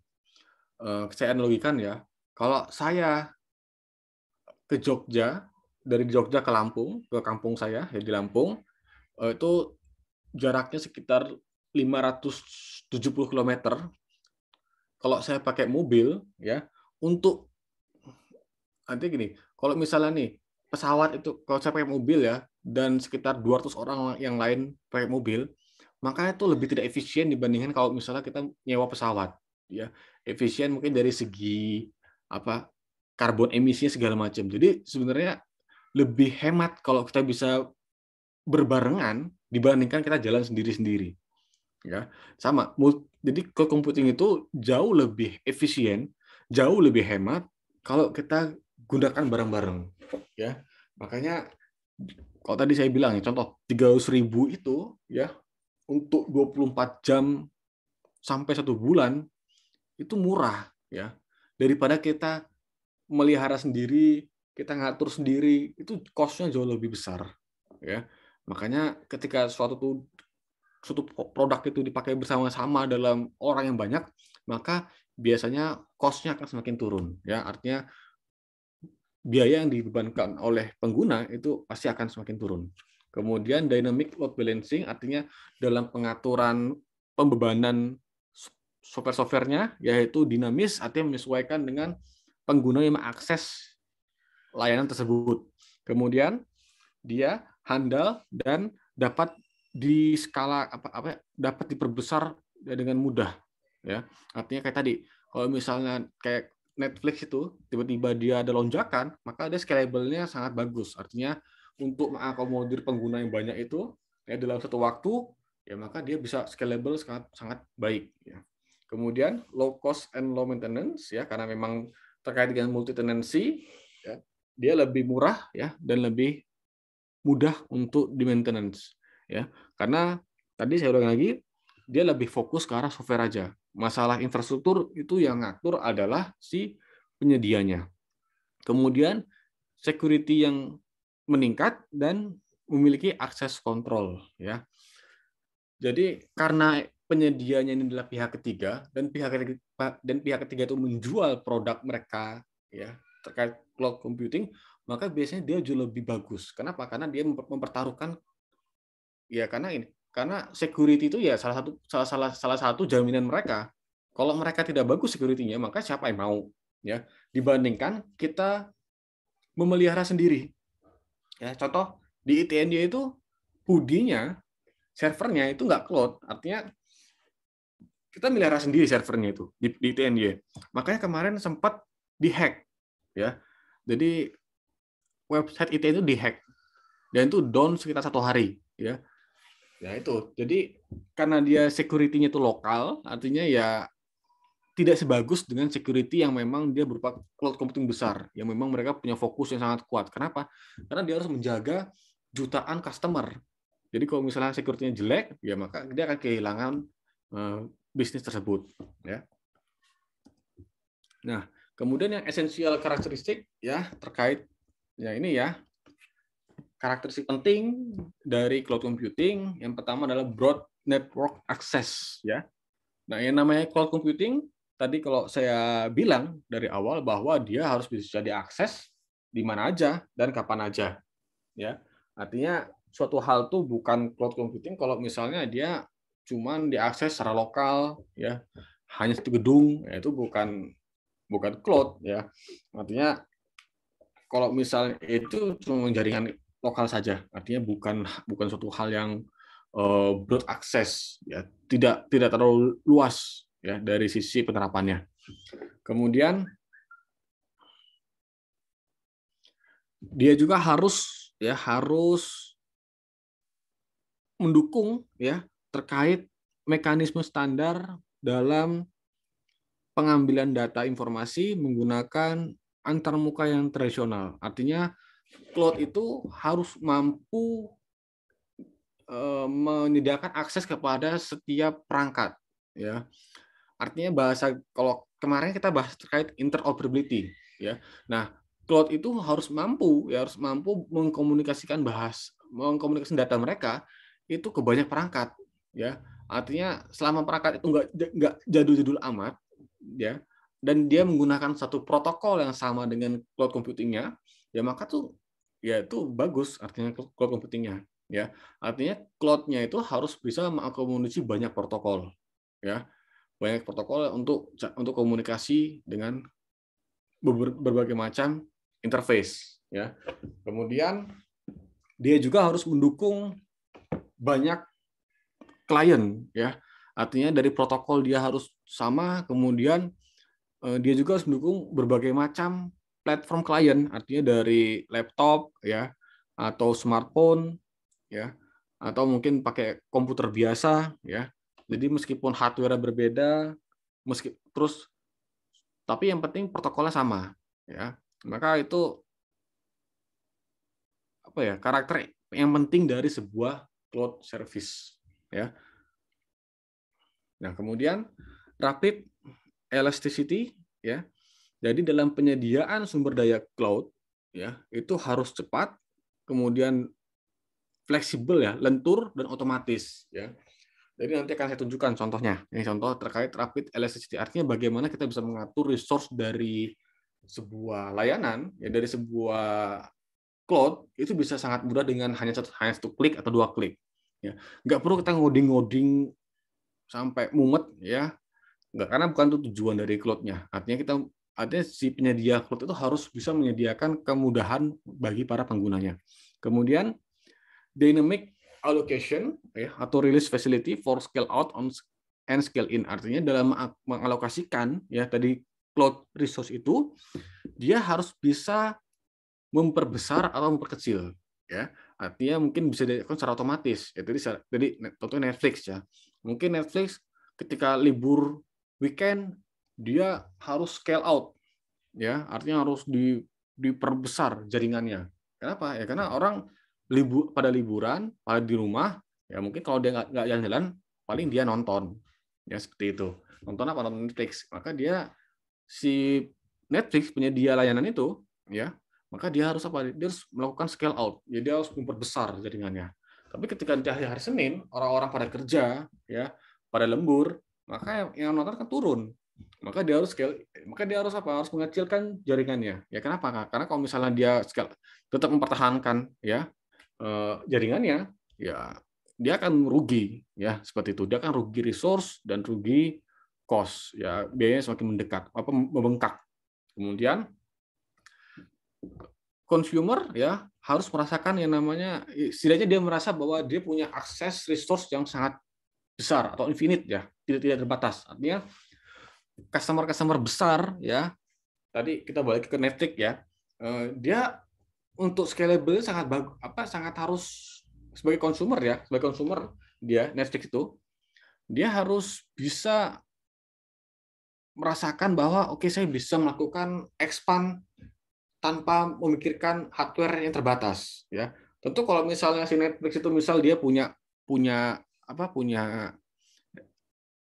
saya analogikan ya, kalau saya ke Jogja, dari Jogja ke Lampung, ke kampung saya ya di Lampung, itu jaraknya sekitar 570 km. Kalau saya pakai mobil, ya, untuk nanti gini, kalau misalnya nih pesawat itu kalau saya pakai mobil ya dan sekitar 200 orang yang lain pakai mobil, maka itu lebih tidak efisien dibandingkan kalau misalnya kita nyewa pesawat, ya. Efisien mungkin dari segi apa karbon emisinya segala macam. Jadi sebenarnya lebih hemat kalau kita bisa berbarengan dibandingkan kita jalan sendiri-sendiri, ya. Sama. Jadi cloud computing itu jauh lebih efisien, jauh lebih hemat kalau kita gunakan bareng-bareng, ya. Makanya kalau tadi saya bilang ya, contoh 300.000 itu ya untuk 24 jam sampai 1 bulan itu murah, ya. Daripada kita melihara sendiri, kita ngatur sendiri, itu cost-nya jauh lebih besar, ya. Makanya ketika suatu produk itu dipakai bersama-sama dalam orang yang banyak, maka biasanya cost-nya akan semakin turun, ya. Artinya biaya yang dibebankan oleh pengguna itu pasti akan semakin turun. Kemudian dynamic load balancing, artinya dalam pengaturan pembebanan software-softwarenya, yaitu dinamis, artinya menyesuaikan dengan pengguna yang mengakses layanan tersebut. Kemudian dia handal dan dapat di skala dapat diperbesar dengan mudah, ya. Artinya kayak tadi, kalau misalnya kayak Netflix itu tiba-tiba dia ada lonjakan, maka dia scalable-nya sangat bagus. Artinya untuk mengakomodir pengguna yang banyak itu ya dalam satu waktu, ya maka dia bisa scalable sangat sangat baik, ya. Kemudian low cost and low maintenance, ya, karena memang terkait dengan multi tenancy, ya, dia lebih murah ya dan lebih mudah untuk di maintenance, ya. Karena tadi saya ulang lagi, dia lebih fokus ke arah software aja. Masalah infrastruktur itu yang ngatur adalah si penyedianya. Kemudian security yang meningkat dan memiliki akses kontrol, ya. Jadi karena penyedianya ini adalah pihak ketiga dan pihak ketiga itu menjual produk mereka, ya, terkait cloud computing, maka biasanya dia jauh lebih bagus. Kenapa? Karena dia mempertaruhkan, ya karena security itu ya salah satu jaminan mereka. Kalau mereka tidak bagus security-nya, maka siapa yang mau, ya? Dibandingkan kita memelihara sendiri. Ya, contoh di ITNY itu hoodie-nya, servernya itu nggak cloud, artinya kita melihara sendiri servernya itu di ITNY. Makanya kemarin sempat dihack, ya. Jadi website ITNY itu dihack. dan itu down sekitar 1 hari, ya. Ya itu. Jadi karena dia security-nya itu lokal, artinya ya tidak sebagus dengan security yang memang dia berupa cloud computing besar, yang memang mereka punya fokus yang sangat kuat. Kenapa? Karena dia harus menjaga jutaan customer. Jadi kalau misalnya security-nya jelek, ya maka dia akan kehilangan bisnis tersebut. Ya. Nah, kemudian yang esensial karakteristik ya terkait ya ini ya karakteristik penting dari cloud computing yang pertama adalah broad network access ya. Nah, yang namanya cloud computing tadi kalau saya bilang dari awal bahwa dia harus bisa diakses di mana aja dan kapan aja ya. Artinya suatu hal tuh bukan cloud computing kalau misalnya dia cuman diakses secara lokal ya, hanya satu gedung, ya itu bukan cloud ya. Artinya kalau misalnya itu cuma jaringan lokal saja, artinya bukan suatu hal yang broad access ya, tidak terlalu luas ya dari sisi penerapannya. Kemudian dia juga harus mendukung ya terkait mekanisme standar dalam pengambilan data informasi menggunakan antarmuka yang tradisional. Artinya cloud itu harus mampu menyediakan akses kepada setiap perangkat ya. Artinya kalau kemarin kita bahas terkait interoperability ya. Nah, cloud itu harus mampu mengkomunikasikan data mereka itu ke banyak perangkat ya. Artinya selama perangkat itu nggak jadul-jadul amat ya, dan dia menggunakan satu protokol yang sama dengan cloud computingnya, ya maka tuh ya itu bagus artinya cloud computingnya ya. Artinya cloud-nya itu harus bisa mengakomodasi banyak protokol ya, banyak protokol untuk komunikasi dengan berbagai macam interface ya. Kemudian dia juga harus mendukung banyak klien ya. Artinya dari protokol dia harus sama, kemudian dia juga harus mendukung berbagai macam platform klien, artinya dari laptop ya atau smartphone ya atau mungkin pakai komputer biasa ya. Jadi meskipun hardware berbeda, tapi yang penting protokolnya sama ya. Maka itu apa ya karakter yang penting dari sebuah cloud service ya. Nah, kemudian rapid elasticity ya. Jadi dalam penyediaan sumber daya cloud ya, itu harus cepat, kemudian fleksibel ya, lentur dan otomatis ya. Jadi nanti akan saya tunjukkan contohnya. Ini contoh terkait rapid elasticity. Artinya bagaimana kita bisa mengatur resource dari sebuah layanan ya, dari sebuah cloud itu bisa sangat mudah dengan hanya satu klik atau 2 klik ya. Nggak perlu kita ngoding sampai mumet ya. Nggak, karena bukan itu tujuan dari cloud-nya. Artinya si penyedia cloud itu harus bisa menyediakan kemudahan bagi para penggunanya. Kemudian dynamic allocation ya, atau release facility for scale out and scale in. Artinya dalam mengalokasikan ya tadi cloud resource itu dia harus bisa memperbesar atau memperkecil ya. Artinya mungkin bisa dilakukan secara otomatis. Ya, jadi contohnya Netflix ya. Mungkin Netflix ketika libur weekend dia harus scale out ya, artinya harus diperbesar jaringannya. Kenapa? Ya karena orang pada liburan, pada di rumah, ya mungkin kalau dia nggak jalan-jalan, paling dia nonton. Ya seperti itu. Nonton apa? Nonton Netflix. Maka si Netflix penyedia layanan itu, ya, maka dia harus apa? Dia harus melakukan scale out. Jadi dia harus memperbesar jaringannya. Tapi ketika di hari Senin, orang-orang pada kerja, ya, pada lembur, maka yang nonton kan turun. Maka dia harus apa? Harus mengecilkan jaringannya. Ya kenapa? Karena kalau misalnya dia tetap mempertahankan ya jaringannya, ya dia akan rugi ya seperti itu. Dia akan rugi resource dan rugi cost ya, biayanya semakin membengkak. Kemudian consumer ya harus merasakan yang namanya, setidaknya dia merasa bahwa dia punya akses resource yang sangat besar atau infinite ya, tidak terbatas. Artinya customer besar ya, tadi kita balik ke Netflix ya, dia untuk scalable sangat bagus, sangat harus sebagai konsumer ya, sebagai konsumer dia Netflix itu dia harus bisa merasakan bahwa oke, saya bisa melakukan expand tanpa memikirkan hardware yang terbatas ya. Tentu kalau misalnya si Netflix itu misal dia punya punya punya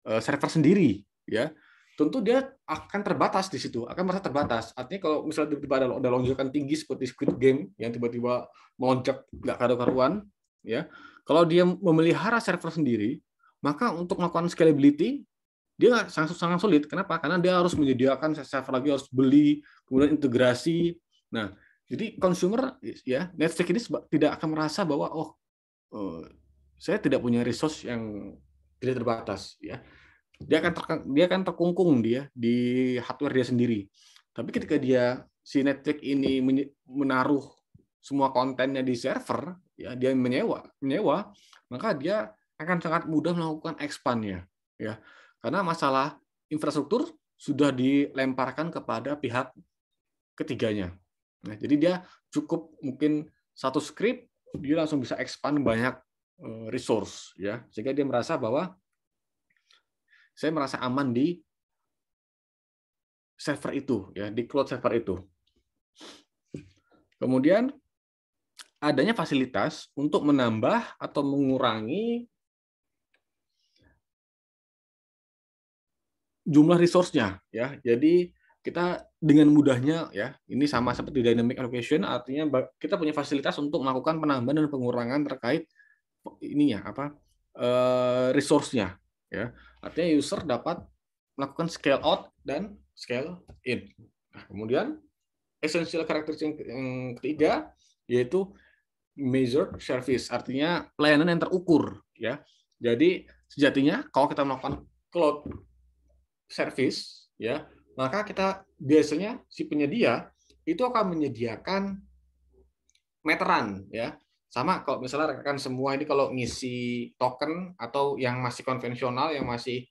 server sendiri ya, tentu dia akan terbatas di situ, akan merasa terbatas. Artinya kalau misalnya tiba-tiba ada lonjakan tinggi seperti Squid Game yang tiba-tiba melonjak nggak karu-karuan ya, kalau dia memelihara server sendiri, maka untuk melakukan scalability dia sangat sulit. Kenapa? Karena dia harus menyediakan server lagi, harus beli, kemudian integrasi. Nah, jadi consumer ya Netflix ini tidak akan merasa bahwa saya tidak punya resource yang tidak terbatas ya. Dia akan terkungkung dia di hardware dia sendiri. Tapi ketika si Netflix ini menaruh semua kontennya di server, ya dia menyewa, maka dia akan sangat mudah melakukan expand-nya, ya. Karena masalah infrastruktur sudah dilemparkan kepada pihak ketiganya. Nah, jadi dia cukup mungkin satu script dia langsung bisa expand banyak resource, ya, sehingga dia merasa bahwa saya merasa aman di server itu, ya, di cloud server itu. Kemudian adanya fasilitas untuk menambah atau mengurangi jumlah resource-nya, ya. Jadi kita dengan mudahnya, ya, ini sama seperti dynamic allocation, artinya kita punya fasilitas untuk melakukan penambahan dan pengurangan terkait ininya resource-nya, ya. Artinya user dapat melakukan scale out dan scale in. Nah, kemudian essential characteristic yang ketiga yaitu measured service, artinya pelayanan yang terukur, ya. Jadi sejatinya kalau kita melakukan cloud service, ya, maka kita biasanya si penyedia itu akan menyediakan meteran, ya. Sama kalau misalnya rekan semua ini kalau ngisi token atau yang masih konvensional, yang masih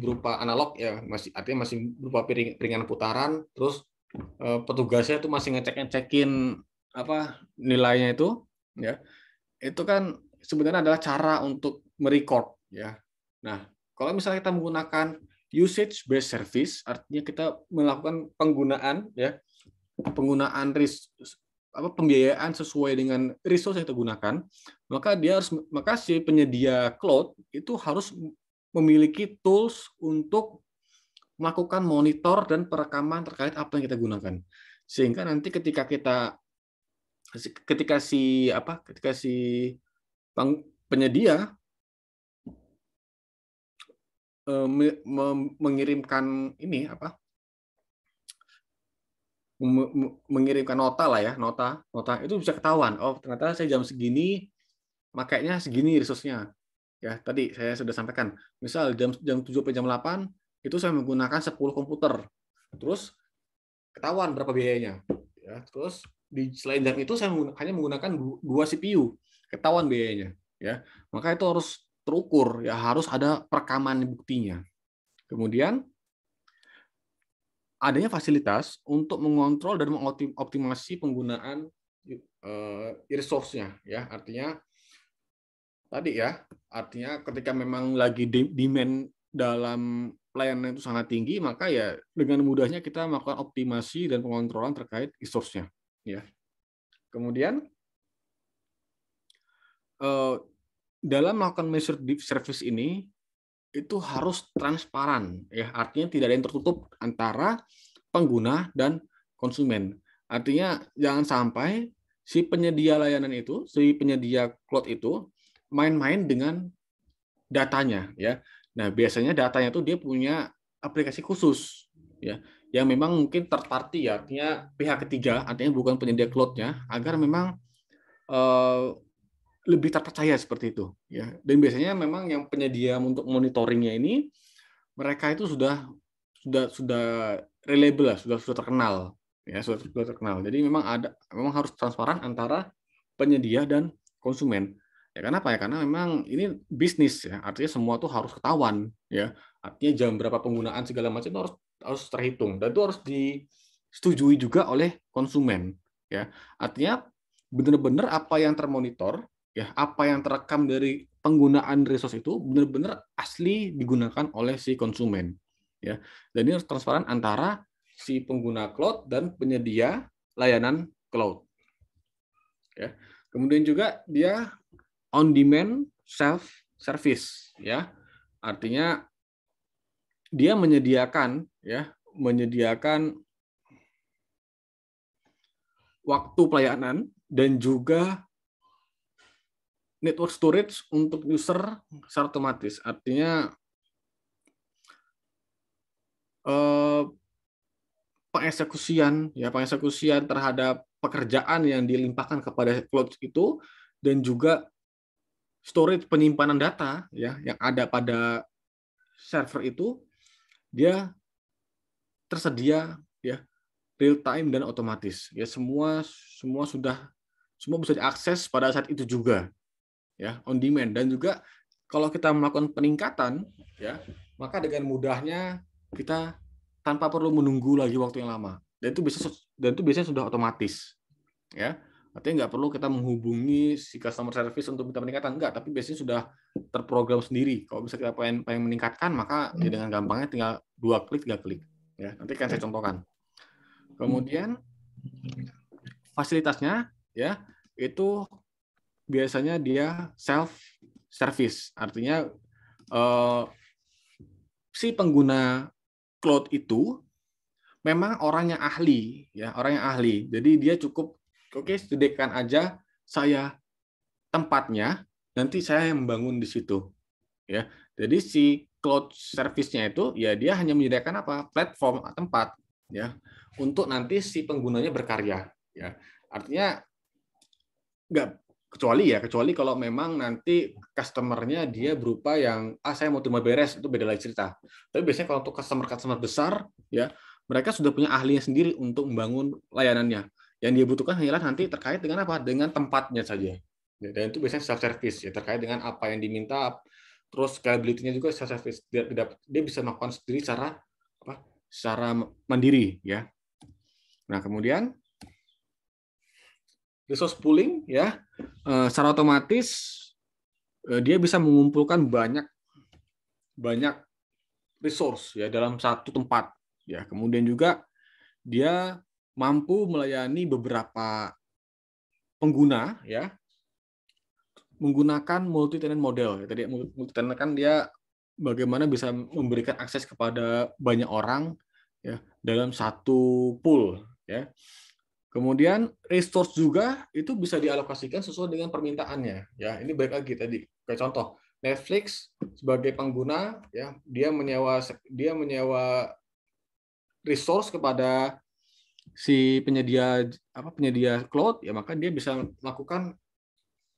berupa analog, ya, artinya masih berupa piringan putaran, terus petugasnya itu masih ngecekin nilainya itu, ya, itu kan sebenarnya adalah cara untuk merecord, ya. Nah, kalau misalnya kita menggunakan usage based service, artinya kita melakukan penggunaan pembiayaan sesuai dengan resource yang kita gunakan, maka si penyedia cloud itu harus memiliki tools untuk melakukan monitor dan perekaman terkait apa yang kita gunakan. Sehingga nanti ketika si penyedia mengirimkan mengirimkan nota lah ya, nota itu bisa ketahuan, oh ternyata saya jam segini makainya segini resource-nya. Ya, tadi saya sudah sampaikan. Misal jam 7 sampai jam 8 itu saya menggunakan 10 komputer. Terus ketahuan berapa biayanya. Ya, terus selain jam itu saya hanya menggunakan 2 CPU. Ketahuan biayanya, ya. Maka itu harus terukur, ya, harus ada perekaman buktinya. Kemudian adanya fasilitas untuk mengontrol dan mengoptimasi penggunaan resource-nya, ya. Artinya tadi, ya, artinya ketika memang lagi demand dalam pelayanan itu sangat tinggi, maka ya dengan mudahnya kita melakukan optimasi dan pengontrolan terkait resource-nya, ya. Kemudian dalam melakukan measured service ini itu harus transparan, ya, artinya tidak ada yang tertutup antara pengguna dan konsumen. Artinya jangan sampai si penyedia layanan itu, si penyedia cloud itu main-main dengan datanya, ya. Nah, biasanya datanya itu dia punya aplikasi khusus, ya, yang memang mungkin third party, ya, artinya pihak ketiga, artinya bukan penyedia cloud-nya, agar memang lebih terpercaya seperti itu, ya. Dan biasanya memang yang penyedia untuk monitoringnya ini mereka itu sudah reliable lah, sudah terkenal, ya, sudah terkenal. Jadi memang harus transparan antara penyedia dan konsumen. Ya, kenapa ya? Karena memang ini bisnis, ya. Artinya semua tuh harus ketahuan, ya. Artinya jam berapa penggunaan segala macam itu harus terhitung dan itu harus disetujui juga oleh konsumen, ya. Artinya benar-benar apa yang termonitor, ya, apa yang terekam dari penggunaan resource itu benar-benar asli digunakan oleh si konsumen, ya. Dan ini harus transparan antara si pengguna cloud dan penyedia layanan cloud, ya. Kemudian juga dia on demand self service, ya. Artinya dia menyediakan, ya, menyediakan waktu pelayanan dan juga network storage untuk user secara otomatis. Artinya pengeksekusian terhadap pekerjaan yang dilimpahkan kepada cloud itu, dan juga storage penyimpanan data, ya, yang ada pada server itu, dia tersedia, ya, real time dan otomatis, ya. Semua bisa diakses pada saat itu juga, ya, on demand. Dan juga kalau kita melakukan peningkatan, ya, maka dengan mudahnya kita tanpa perlu menunggu lagi waktu yang lama, dan itu biasanya sudah otomatis, ya. Artinya nggak perlu kita menghubungi si customer service untuk minta peningkatan, enggak, tapi biasanya sudah terprogram sendiri. Kalau bisa kita pengen meningkatkan, maka ya dengan gampangnya tinggal 2 klik, 3 klik, ya. Nanti kan saya contohkan. Kemudian fasilitasnya, ya, itu biasanya dia self service. Artinya si pengguna cloud itu memang orang yang ahli, ya, orang yang ahli. Jadi dia cukup, oke, sediakan aja saya tempatnya, nanti saya yang membangun di situ, ya. Jadi si cloud service-nya itu, ya, dia hanya menyediakan apa? Platform, tempat, ya, untuk nanti si penggunanya berkarya, ya. Artinya nggak, kecuali kalau memang nanti customer-nya dia berupa yang saya mau terima beres, itu beda lagi cerita. Tapi biasanya kalau untuk customer besar, ya, mereka sudah punya ahlinya sendiri untuk membangun layanannya. Yang dia butuhkan hanyalah nanti terkait dengan apa? Dengan tempatnya saja. Dan itu biasanya self service, ya, terkait dengan apa yang diminta. Terus scalability-nya juga self service. Dia bisa melakukan sendiri secara mandiri, ya. Nah, kemudian resource pooling, ya, secara otomatis dia bisa mengumpulkan banyak resource, ya, dalam satu tempat, ya. Kemudian juga dia mampu melayani beberapa pengguna, ya, menggunakan multi tenant model. Tadi multi tenant kan dia bagaimana bisa memberikan akses kepada banyak orang, ya, dalam satu pool, ya. Kemudian resource juga itu bisa dialokasikan sesuai dengan permintaannya, ya. Ini baik lagi tadi kayak contoh Netflix sebagai pengguna, ya, dia menyewa resource kepada si penyedia cloud, ya, maka dia bisa melakukan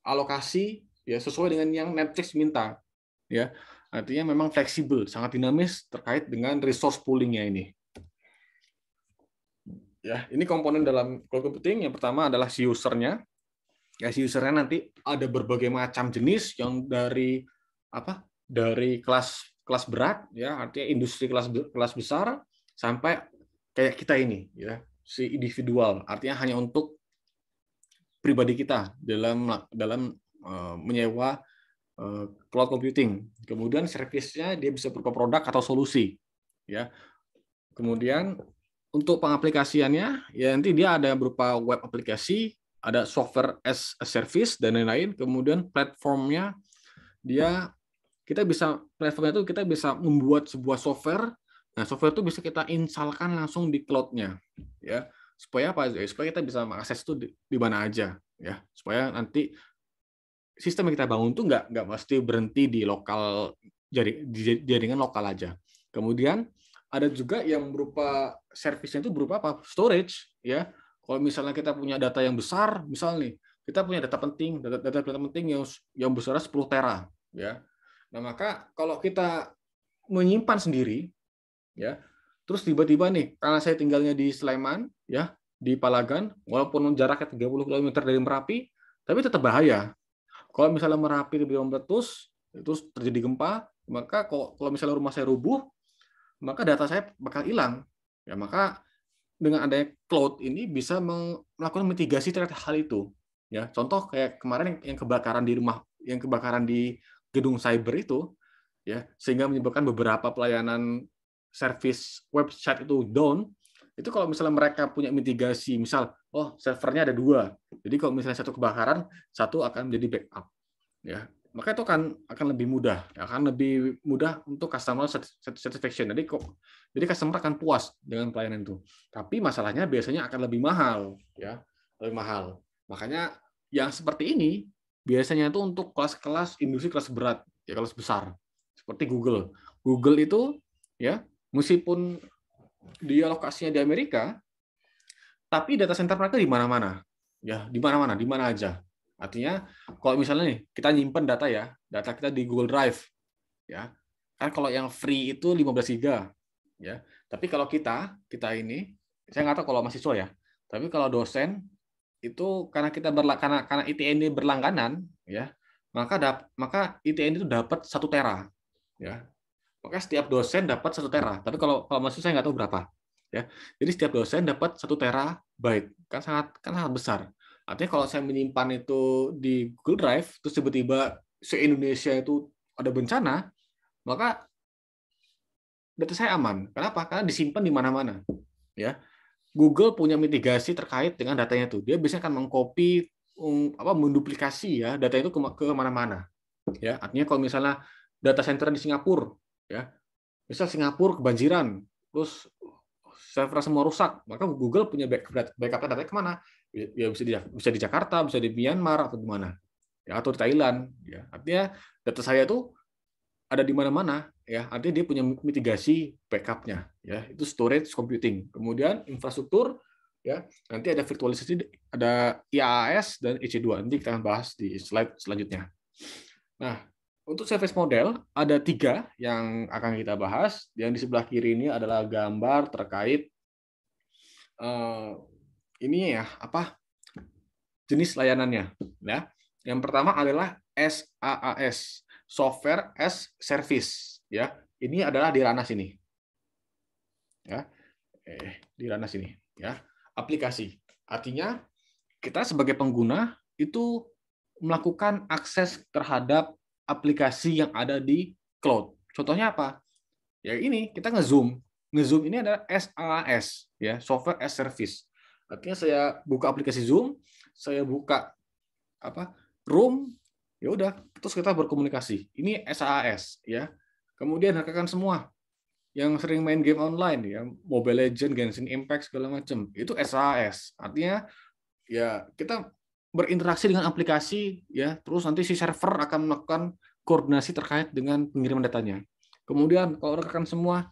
alokasi, ya, sesuai dengan yang Netflix minta, ya. Artinya memang fleksibel, sangat dinamis terkait dengan resource pooling-nya ini. Ya, ini komponen dalam cloud computing. Yang pertama adalah si usernya. Ya, si usernya nanti ada berbagai macam jenis, yang dari kelas berat, ya, artinya industri kelas besar, sampai kayak kita ini, ya, si individual, artinya hanya untuk pribadi kita dalam menyewa cloud computing. Kemudian service-nya dia bisa berupa produk atau solusi, ya. Kemudian untuk pengaplikasiannya, ya, nanti dia ada berupa web aplikasi, ada software as a service, dan lain-lain. Kemudian platformnya, platformnya itu kita bisa membuat sebuah software. Nah, software itu bisa kita instalkan langsung di cloud-nya, ya. Supaya apa? Supaya kita bisa mengakses itu di mana aja, ya. Supaya nanti sistem yang kita bangun itu nggak mesti berhenti di jaringan lokal aja. Kemudian ada juga yang berupa servisnya itu berupa apa? Storage, ya. Kalau misalnya kita punya data yang besar, misalnya nih, kita punya data penting yang besar 10 tera, ya. Nah, maka kalau kita menyimpan sendiri, ya, terus tiba-tiba nih, karena saya tinggalnya di Sleman, ya, di Palagan, walaupun jaraknya 30 km dari Merapi, tapi tetap bahaya. Kalau misalnya Merapi tiba-tiba meletus, terus terjadi gempa, maka kalau misalnya rumah saya rubuh, maka data saya bakal hilang. Ya, maka dengan adanya cloud ini bisa melakukan mitigasi terhadap hal itu. Ya, contoh kayak kemarin yang kebakaran di rumah, yang kebakaran di gedung cyber itu, ya, sehingga menyebabkan beberapa pelayanan service website itu down. Itu kalau misalnya mereka punya mitigasi, misal, oh servernya ada 2, jadi kalau misalnya satu kebakaran, satu akan menjadi backup. Ya, maka itu akan lebih mudah, akan lebih mudah untuk customer satisfaction. Jadi customer akan puas dengan pelayanan itu. Tapi masalahnya biasanya akan lebih mahal, ya, lebih mahal. Makanya yang seperti ini biasanya itu untuk kelas-kelas industri kelas berat, ya kelas besar, seperti Google. Google itu, ya, meskipun dia lokasinya di Amerika, tapi data center mereka di mana-mana, ya, di mana-mana, di mana aja. Artinya kalau misalnya nih kita nyimpen data, ya, data kita di Google Drive, ya, kan kalau yang free itu 15 giga, ya. Tapi kalau kita ini, saya nggak tahu kalau mahasiswa ya, tapi kalau dosen itu karena karena ITN ini berlangganan, ya, maka ITN itu dapat 1 tera, ya. Maka setiap dosen dapat 1 tera. Tapi kalau mahasiswa saya nggak tahu berapa. Ya, jadi setiap dosen dapat 1 terabyte, kan sangat besar. Artinya kalau saya menyimpan itu di Google Drive, terus tiba-tiba se-Indonesia itu ada bencana, maka data saya aman. Kenapa? Karena disimpan di mana-mana. Ya, Google punya mitigasi terkait dengan datanya itu. Dia biasanya akan mengcopy, menduplikasi ya data itu ke mana-mana. Ya, artinya kalau misalnya data center di Singapura, ya, misal Singapura kebanjiran, terus server semua rusak, maka Google punya backup datanya kemana? Ya bisa di Jakarta, bisa di Myanmar atau di mana, ya, atau di Thailand. Ya, artinya data saya itu ada di mana-mana, ya. Artinya dia punya mitigasi backup-nya, ya. Itu storage computing. Kemudian infrastruktur, ya. Nanti ada virtualisasi, ada IaaS dan EC2. Nanti kita akan bahas di slide selanjutnya. Nah, untuk service model ada 3 yang akan kita bahas. Yang di sebelah kiri ini adalah gambar terkait ini ya, jenis layanannya. Ya, yang pertama adalah SaaS, Software as Service. Ya, ini adalah di ranah sini. Ya, di ranah sini. Ya, aplikasi. Artinya kita sebagai pengguna itu melakukan akses terhadap aplikasi yang ada di cloud. Contohnya apa? Ya ini kita nge-zoom. Nge-zoom ini adalah SaaS, ya, Software as Service. Artinya saya buka aplikasi Zoom, saya buka Room, ya udah, terus kita berkomunikasi. Ini SaaS, ya. Kemudian rekan semua yang sering main game online, ya, Mobile Legends, Genshin Impact segala macam, itu SaaS. Artinya ya kita berinteraksi dengan aplikasi, ya, terus nanti si server akan melakukan koordinasi terkait dengan pengiriman datanya. Kemudian kalau rekan semua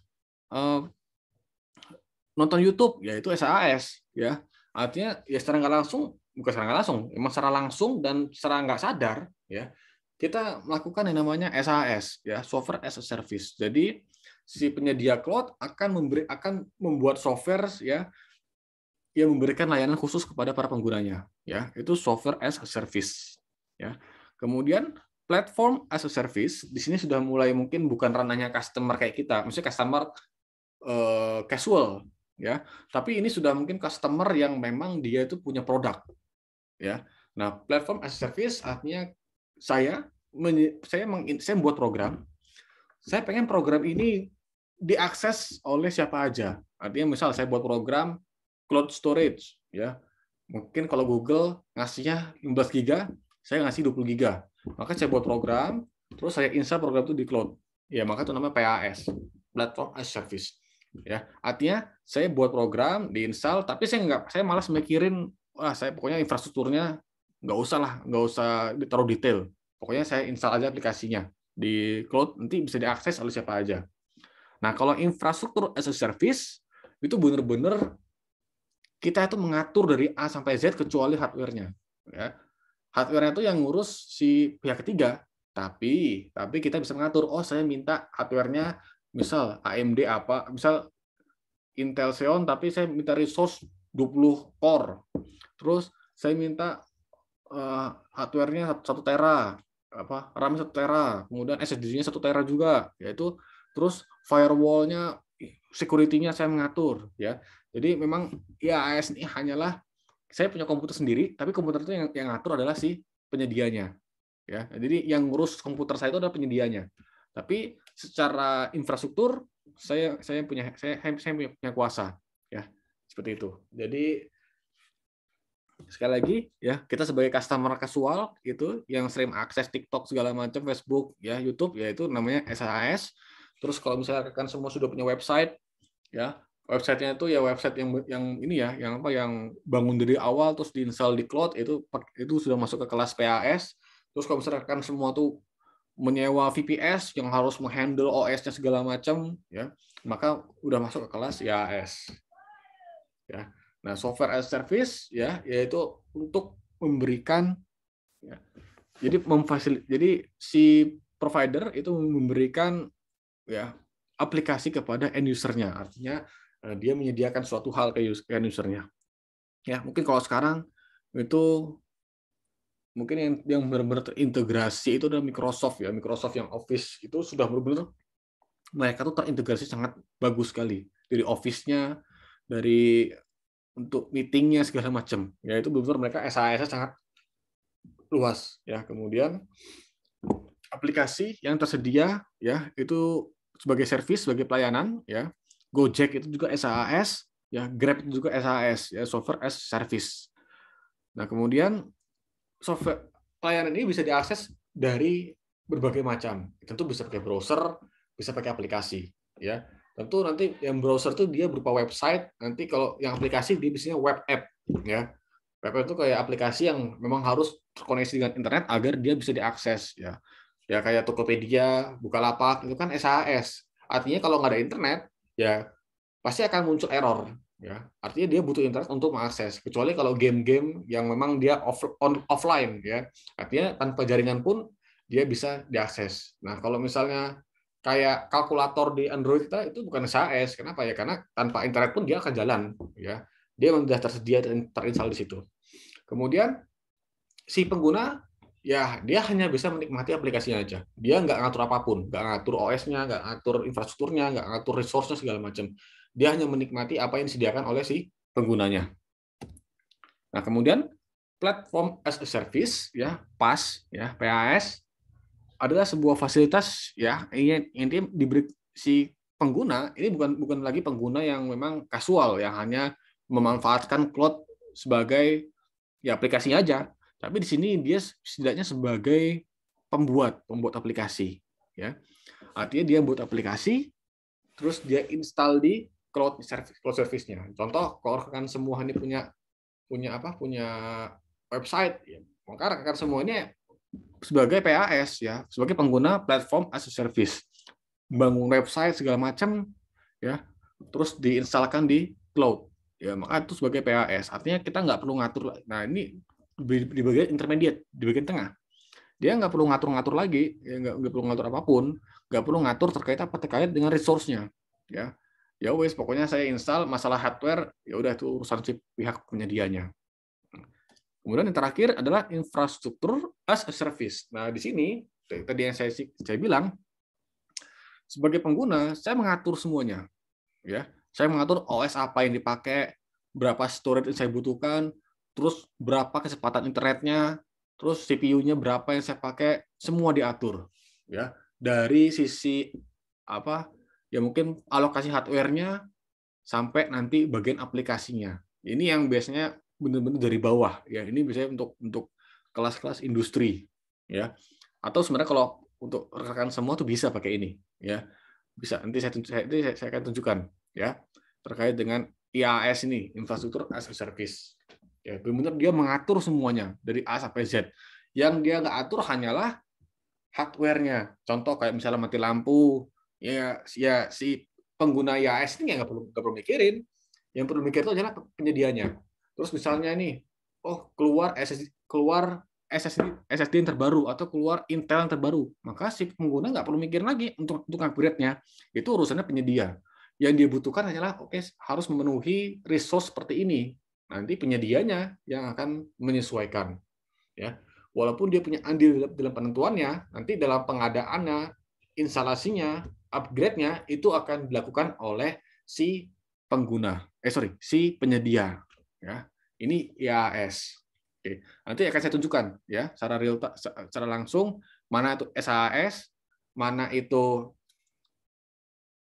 nonton YouTube, ya itu SaaS, ya. Artinya ya secara nggak langsung, bukan secara nggak langsung, memang secara langsung dan secara nggak sadar, ya, kita melakukan yang namanya SaaS, ya, Software as a Service. Jadi si penyedia cloud akan membuat software, ya, yang memberikan layanan khusus kepada para penggunanya, ya, itu Software as a Service, ya. Kemudian platform as a service di sini sudah mulai mungkin bukan ranahnya customer kayak kita, maksudnya customer casual, ya, tapi ini sudah mungkin customer yang memang dia itu punya produk, ya. Nah, platform as a service artinya saya membuat program, saya pengen program ini diakses oleh siapa aja. Artinya misal saya buat program cloud storage, ya. Mungkin kalau Google ngasihnya 15 giga, saya ngasih 20 giga. Maka saya buat program, terus saya install program itu di cloud. Ya, maka itu namanya PaaS, Platform as Service. Ya, artinya saya buat program, diinstal, tapi saya malas mikirin, wah, saya pokoknya infrastrukturnya nggak usah ditaruh detail. Pokoknya saya install aja aplikasinya di cloud, nanti bisa diakses oleh siapa aja. Nah, kalau infrastruktur as a service itu benar-benar kita itu mengatur dari A sampai Z kecuali hardware-nya. Ya. Hardware-nya itu yang ngurus si pihak ketiga. Tapi kita bisa mengatur, oh saya minta hardware-nya misal AMD apa, misal Intel Xeon tapi saya minta resource 20 core. Terus saya minta hardware-nya 1 tera, RAM 1 tera, kemudian SSD-nya 1 tera juga, yaitu terus firewall-nya security-nya saya mengatur, ya. Jadi memang IaaS ini hanyalah saya punya komputer sendiri, tapi komputer itu yang ngatur adalah si penyedianya, ya. Jadi yang ngurus komputer saya itu adalah penyedianya. Tapi secara infrastruktur saya punya kuasa, ya. Seperti itu. Jadi sekali lagi ya, kita sebagai customer casual itu yang sering akses TikTok segala macam, Facebook, ya, YouTube, ya itu namanya SaaS. Terus kalau misalnya rekan semua sudah punya website, ya, websitenya itu ya website yang ini ya, yang apa, yang bangun dari awal terus diinstal di cloud, itu sudah masuk ke kelas PaaS. Terus kalau misalnya rekan semua tuh menyewa VPS yang harus menghandle OS-nya segala macam, ya, maka udah masuk ke kelas IaaS. Ya. Nah, software as a service ya, yaitu untuk memberikan, ya, jadi si provider itu memberikan, ya, aplikasi kepada end user-nya. Artinya dia menyediakan suatu hal ke end user-nya. Ya, mungkin kalau sekarang itu mungkin yang benar-benar terintegrasi itu adalah Microsoft, ya. Microsoft yang Office itu sudah benar-benar mereka tuh terintegrasi sangat bagus sekali. Dari Office-nya, dari untuk meetingnya segala macam, ya itu benar-benar mereka SaaS sangat luas, ya. Kemudian aplikasi yang tersedia, ya, itu sebagai service, sebagai pelayanan, ya. Gojek itu juga SaaS, ya. Grab itu juga SaaS, ya, software as service. Nah, kemudian software pelayanan ini bisa diakses dari berbagai macam. Tentu bisa pakai browser, bisa pakai aplikasi, ya. Tentu nanti yang browser itu dia berupa website, nanti kalau yang aplikasi dia biasanya web app, ya. Web app itu kayak aplikasi yang memang harus terkoneksi dengan internet agar dia bisa diakses, ya. Ya kayak Tokopedia, Bukalapak itu kan SaaS. Artinya kalau nggak ada internet, ya pasti akan muncul error, ya. Artinya dia butuh internet untuk mengakses. Kecuali kalau game-game yang memang dia offline, ya. Artinya tanpa jaringan pun dia bisa diakses. Nah, kalau misalnya kayak kalkulator di Android kita itu bukan SaaS. Kenapa ya? Karena tanpa internet pun dia akan jalan, ya. Dia sudah tersedia dan terinstall di situ. Kemudian si pengguna, ya dia hanya bisa menikmati aplikasinya aja. Dia nggak ngatur apapun, nggak ngatur OS-nya, nggak ngatur infrastrukturnya, nggak ngatur resource-nya segala macam. Dia hanya menikmati apa yang disediakan oleh si penggunanya. Nah, kemudian platform as a service, ya, PaaS, ya, PaaS adalah sebuah fasilitas, ya, yang diberi si pengguna. Ini bukan lagi pengguna yang memang kasual, yang hanya memanfaatkan cloud sebagai, ya, aplikasinya aja. Tapi di sini dia setidaknya sebagai pembuat aplikasi, ya. Artinya dia buat aplikasi, terus dia install di cloud service-nya. Contoh, kalau rekan semua ini punya website, ya, maka rekan semua ini sebagai PaaS, ya, sebagai pengguna platform as a service, bangun website segala macam, ya, terus diinstalkan di cloud, ya, maka itu sebagai PaaS. Artinya kita nggak perlu ngatur. Nah, ini di bagian intermediate, di bagian tengah, dia nggak perlu ngatur-ngatur lagi, ya, nggak perlu ngatur apapun, nggak perlu ngatur terkait dengan resource-nya, ya. Ya wes, pokoknya saya install, masalah hardware ya udah itu urusan si pihak penyedianya. Kemudian yang terakhir adalah infrastruktur as a service. Nah, di sini tadi yang saya bilang, sebagai pengguna saya mengatur semuanya, ya. Saya mengatur OS apa yang dipakai, berapa storage yang saya butuhkan, terus berapa kecepatan internetnya, terus CPU-nya berapa yang saya pakai, semua diatur, ya. Dari sisi apa? Ya mungkin alokasi hardware-nya sampai nanti bagian aplikasinya. Ini yang biasanya benar-benar dari bawah, ya. Ini biasanya untuk kelas-kelas industri, ya. Atau sebenarnya kalau untuk rekan semua tuh bisa pakai ini, ya. Bisa, nanti saya akan tunjukkan, ya, terkait dengan IaaS ini, infrastruktur as a service. Ya, benar-benar dia mengatur semuanya dari A sampai Z. Yang dia nggak atur hanyalah hardware-nya. Contoh kayak misalnya mati lampu, ya si pengguna IaaS ini nggak perlu mikirin. Yang perlu mikir itu adalah penyedianya. Terus misalnya nih, keluar SSD yang terbaru atau keluar Intel yang terbaru, maka si pengguna nggak perlu mikir lagi untuk upgrade-nya. Itu urusannya penyedia. Yang dia butuhkan hanyalah harus memenuhi resource seperti ini. Nanti penyedianya yang akan menyesuaikan, ya. Walaupun dia punya andil dalam penentuannya, nanti dalam pengadaannya, instalasinya, upgrade-nya itu akan dilakukan oleh si pengguna, si penyedia. Ya, ini IaaS. Oke, nanti akan saya tunjukkan ya secara langsung mana itu SaaS, mana itu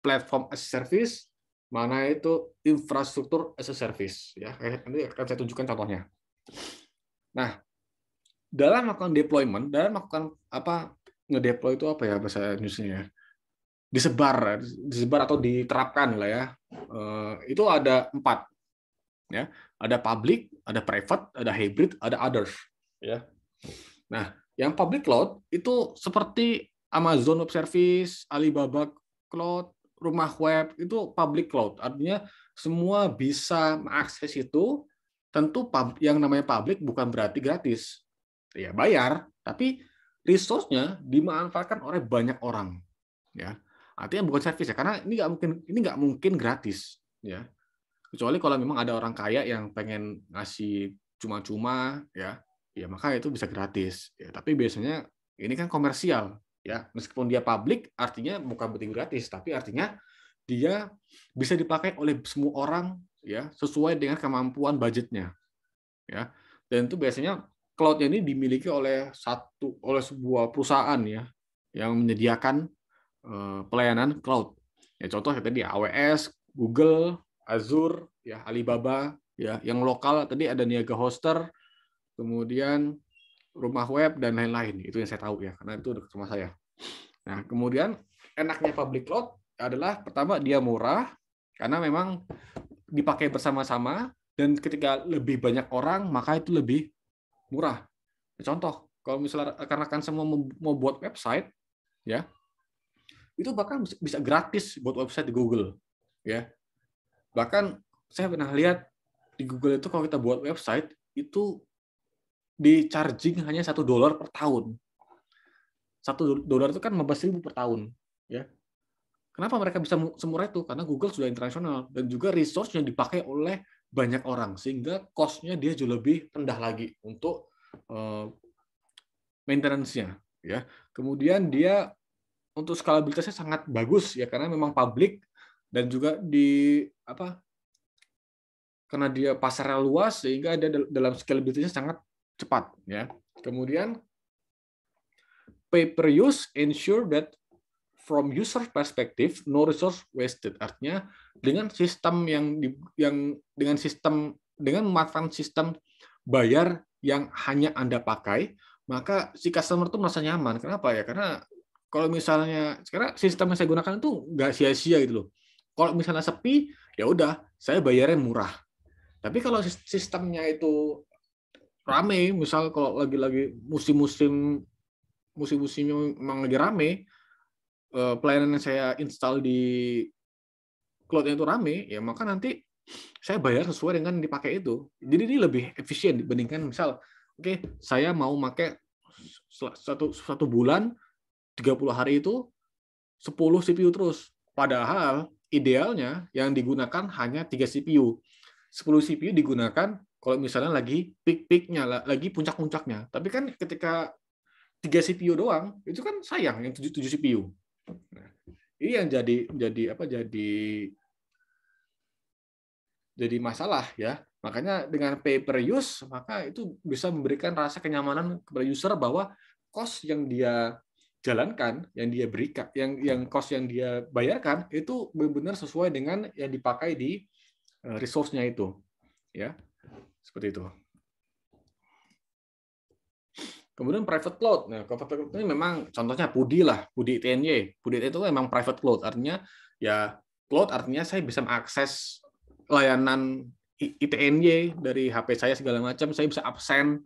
platform as a service, mana itu infrastruktur as a service. Ya, nanti akan saya tunjukkan contohnya. Nah, dalam melakukan deployment, dalam melakukan apa ngedeploy itu apa ya bahasa Indonesia? Disebar atau diterapkan lah ya. Itu ada 4. Ya, ada public, ada private, ada hybrid, ada others. Ya. Nah, yang public cloud itu seperti Amazon Web Service, Alibaba Cloud, rumah web itu public cloud. Artinya semua bisa mengakses itu. Tentu yang namanya public bukan berarti gratis. Ya bayar, tapi resource-nya dimanfaatkan oleh banyak orang. Ya, artinya bukan service ya, karena ini nggak mungkin gratis. Ya, kecuali kalau memang ada orang kaya yang pengen ngasih cuma-cuma ya maka itu bisa gratis ya, tapi biasanya ini kan komersial ya, meskipun dia public artinya bukan berarti gratis, tapi artinya dia bisa dipakai oleh semua orang ya sesuai dengan kemampuan budgetnya ya, dan itu biasanya cloud-nya ini dimiliki oleh sebuah perusahaan ya yang menyediakan pelayanan cloud ya, contoh tadi AWS, Google, Azure, ya Alibaba, ya yang lokal tadi ada Niaga Hoster, kemudian rumah web dan lain-lain. Itu yang saya tahu ya, karena itu dekat rumah saya. Nah, kemudian enaknya public cloud adalah pertama dia murah karena memang dipakai bersama-sama dan ketika lebih banyak orang maka itu lebih murah. Contoh, kalau misalnya rekan-rekan semua mau buat website, ya itu bahkan bisa gratis buat website di Google, ya. Bahkan saya pernah lihat di Google itu kalau kita buat website itu di charging hanya $1 per tahun. $1 itu kan 15.000 per tahun, ya. Kenapa mereka bisa semurah itu? Karena Google sudah internasional dan juga resource-nya dipakai oleh banyak orang sehingga cost-nya dia jauh lebih rendah lagi untuk maintenance-nya, ya. Kemudian dia untuk skalabilitasnya sangat bagus ya karena memang public dan juga karena dia pasarnya luas sehingga dia dalam scalability-nya sangat cepat ya. Kemudian pay per use ensure that from user perspective no resource wasted. Artinya dengan sistem dengan memanfaatkan sistem bayar yang hanya Anda pakai, maka si customer itu merasa nyaman. Kenapa ya? Karena kalau misalnya sekarang sistem yang saya gunakan itu nggak sia-sia gitu loh. Kalau misalnya sepi, ya udah saya bayarnya murah. Tapi kalau sistemnya itu rame, misal kalau lagi musim-musimnya memang lagi rame, pelayanan yang saya install di cloud-nya itu rame, ya maka nanti saya bayar sesuai dengan yang dipakai itu. Jadi ini lebih efisien dibandingkan misal, oke, saya mau pakai satu bulan 30 hari itu 10 CPU terus. Padahal idealnya yang digunakan hanya 3 CPU. 10 CPU digunakan kalau misalnya lagi peak-peaknya, lagi puncak-puncaknya. Tapi kan ketika 3 CPU doang, itu kan sayang yang 7 CPU. Nah, ini yang jadi masalah ya. Makanya dengan pay per use, maka itu bisa memberikan rasa kenyamanan kepada user bahwa cost yang dia jalankan, yang dia berikan, yang cost yang dia bayarkan itu benar-benar sesuai dengan yang dipakai di resource-nya itu. Ya. Seperti itu. Kemudian private cloud. Nah, private cloud ini memang contohnya Pudi lah, Pudi ITNY. Pudi itu memang private cloud. Artinya ya cloud artinya saya bisa mengakses layanan ITNY dari HP saya segala macam, saya bisa absen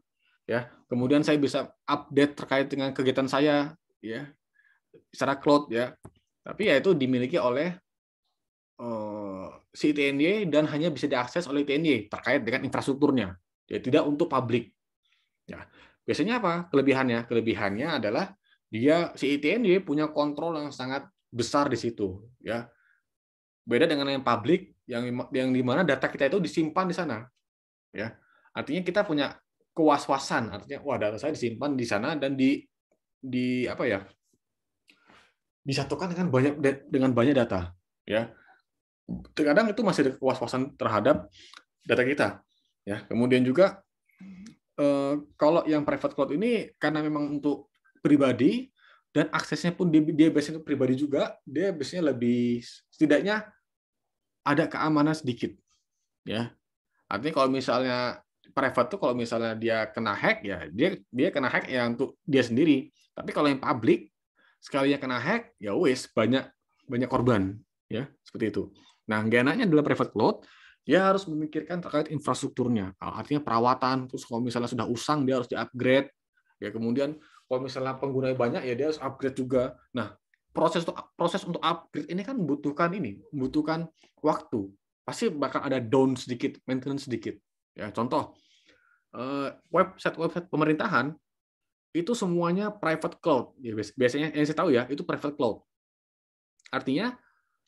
ya. Kemudian saya bisa update terkait dengan kegiatan saya ya secara cloud ya. Tapi ya itu dimiliki oleh si ITNY dan hanya bisa diakses oleh ITNY terkait dengan infrastrukturnya. Ya tidak untuk publik. Ya. Biasanya apa kelebihannya? Kelebihannya adalah si ITNY punya kontrol yang sangat besar di situ, ya. Beda dengan yang publik yang di mana data kita itu disimpan di sana, ya. Artinya kita punya kewas-wasan, artinya wah data saya disimpan di sana dan di apa ya? disatukan dengan banyak data, ya. Terkadang itu masih ada kewas-wasan terhadap data kita, ya. Kemudian juga kalau yang private cloud ini karena memang untuk pribadi dan aksesnya pun dia biasanya untuk pribadi juga, dia biasanya lebih setidaknya ada keamanan sedikit, ya. Artinya kalau misalnya private tuh kalau misalnya dia kena hack ya dia kena hack ya untuk dia sendiri. Tapi kalau yang public sekalinya kena hack ya wis banyak banyak korban, ya seperti itu. Nah, nggak enaknya dalam private cloud dia harus memikirkan terkait infrastrukturnya, artinya perawatan. Terus kalau misalnya sudah usang dia harus di-upgrade. Ya kemudian kalau misalnya penggunanya banyak ya dia harus upgrade juga. Nah, proses untuk upgrade ini kan membutuhkan waktu. Pasti bakal ada down sedikit, maintenance sedikit. Ya, contoh website pemerintahan itu semuanya private cloud. Ya, biasanya yang saya tahu ya itu private cloud. Artinya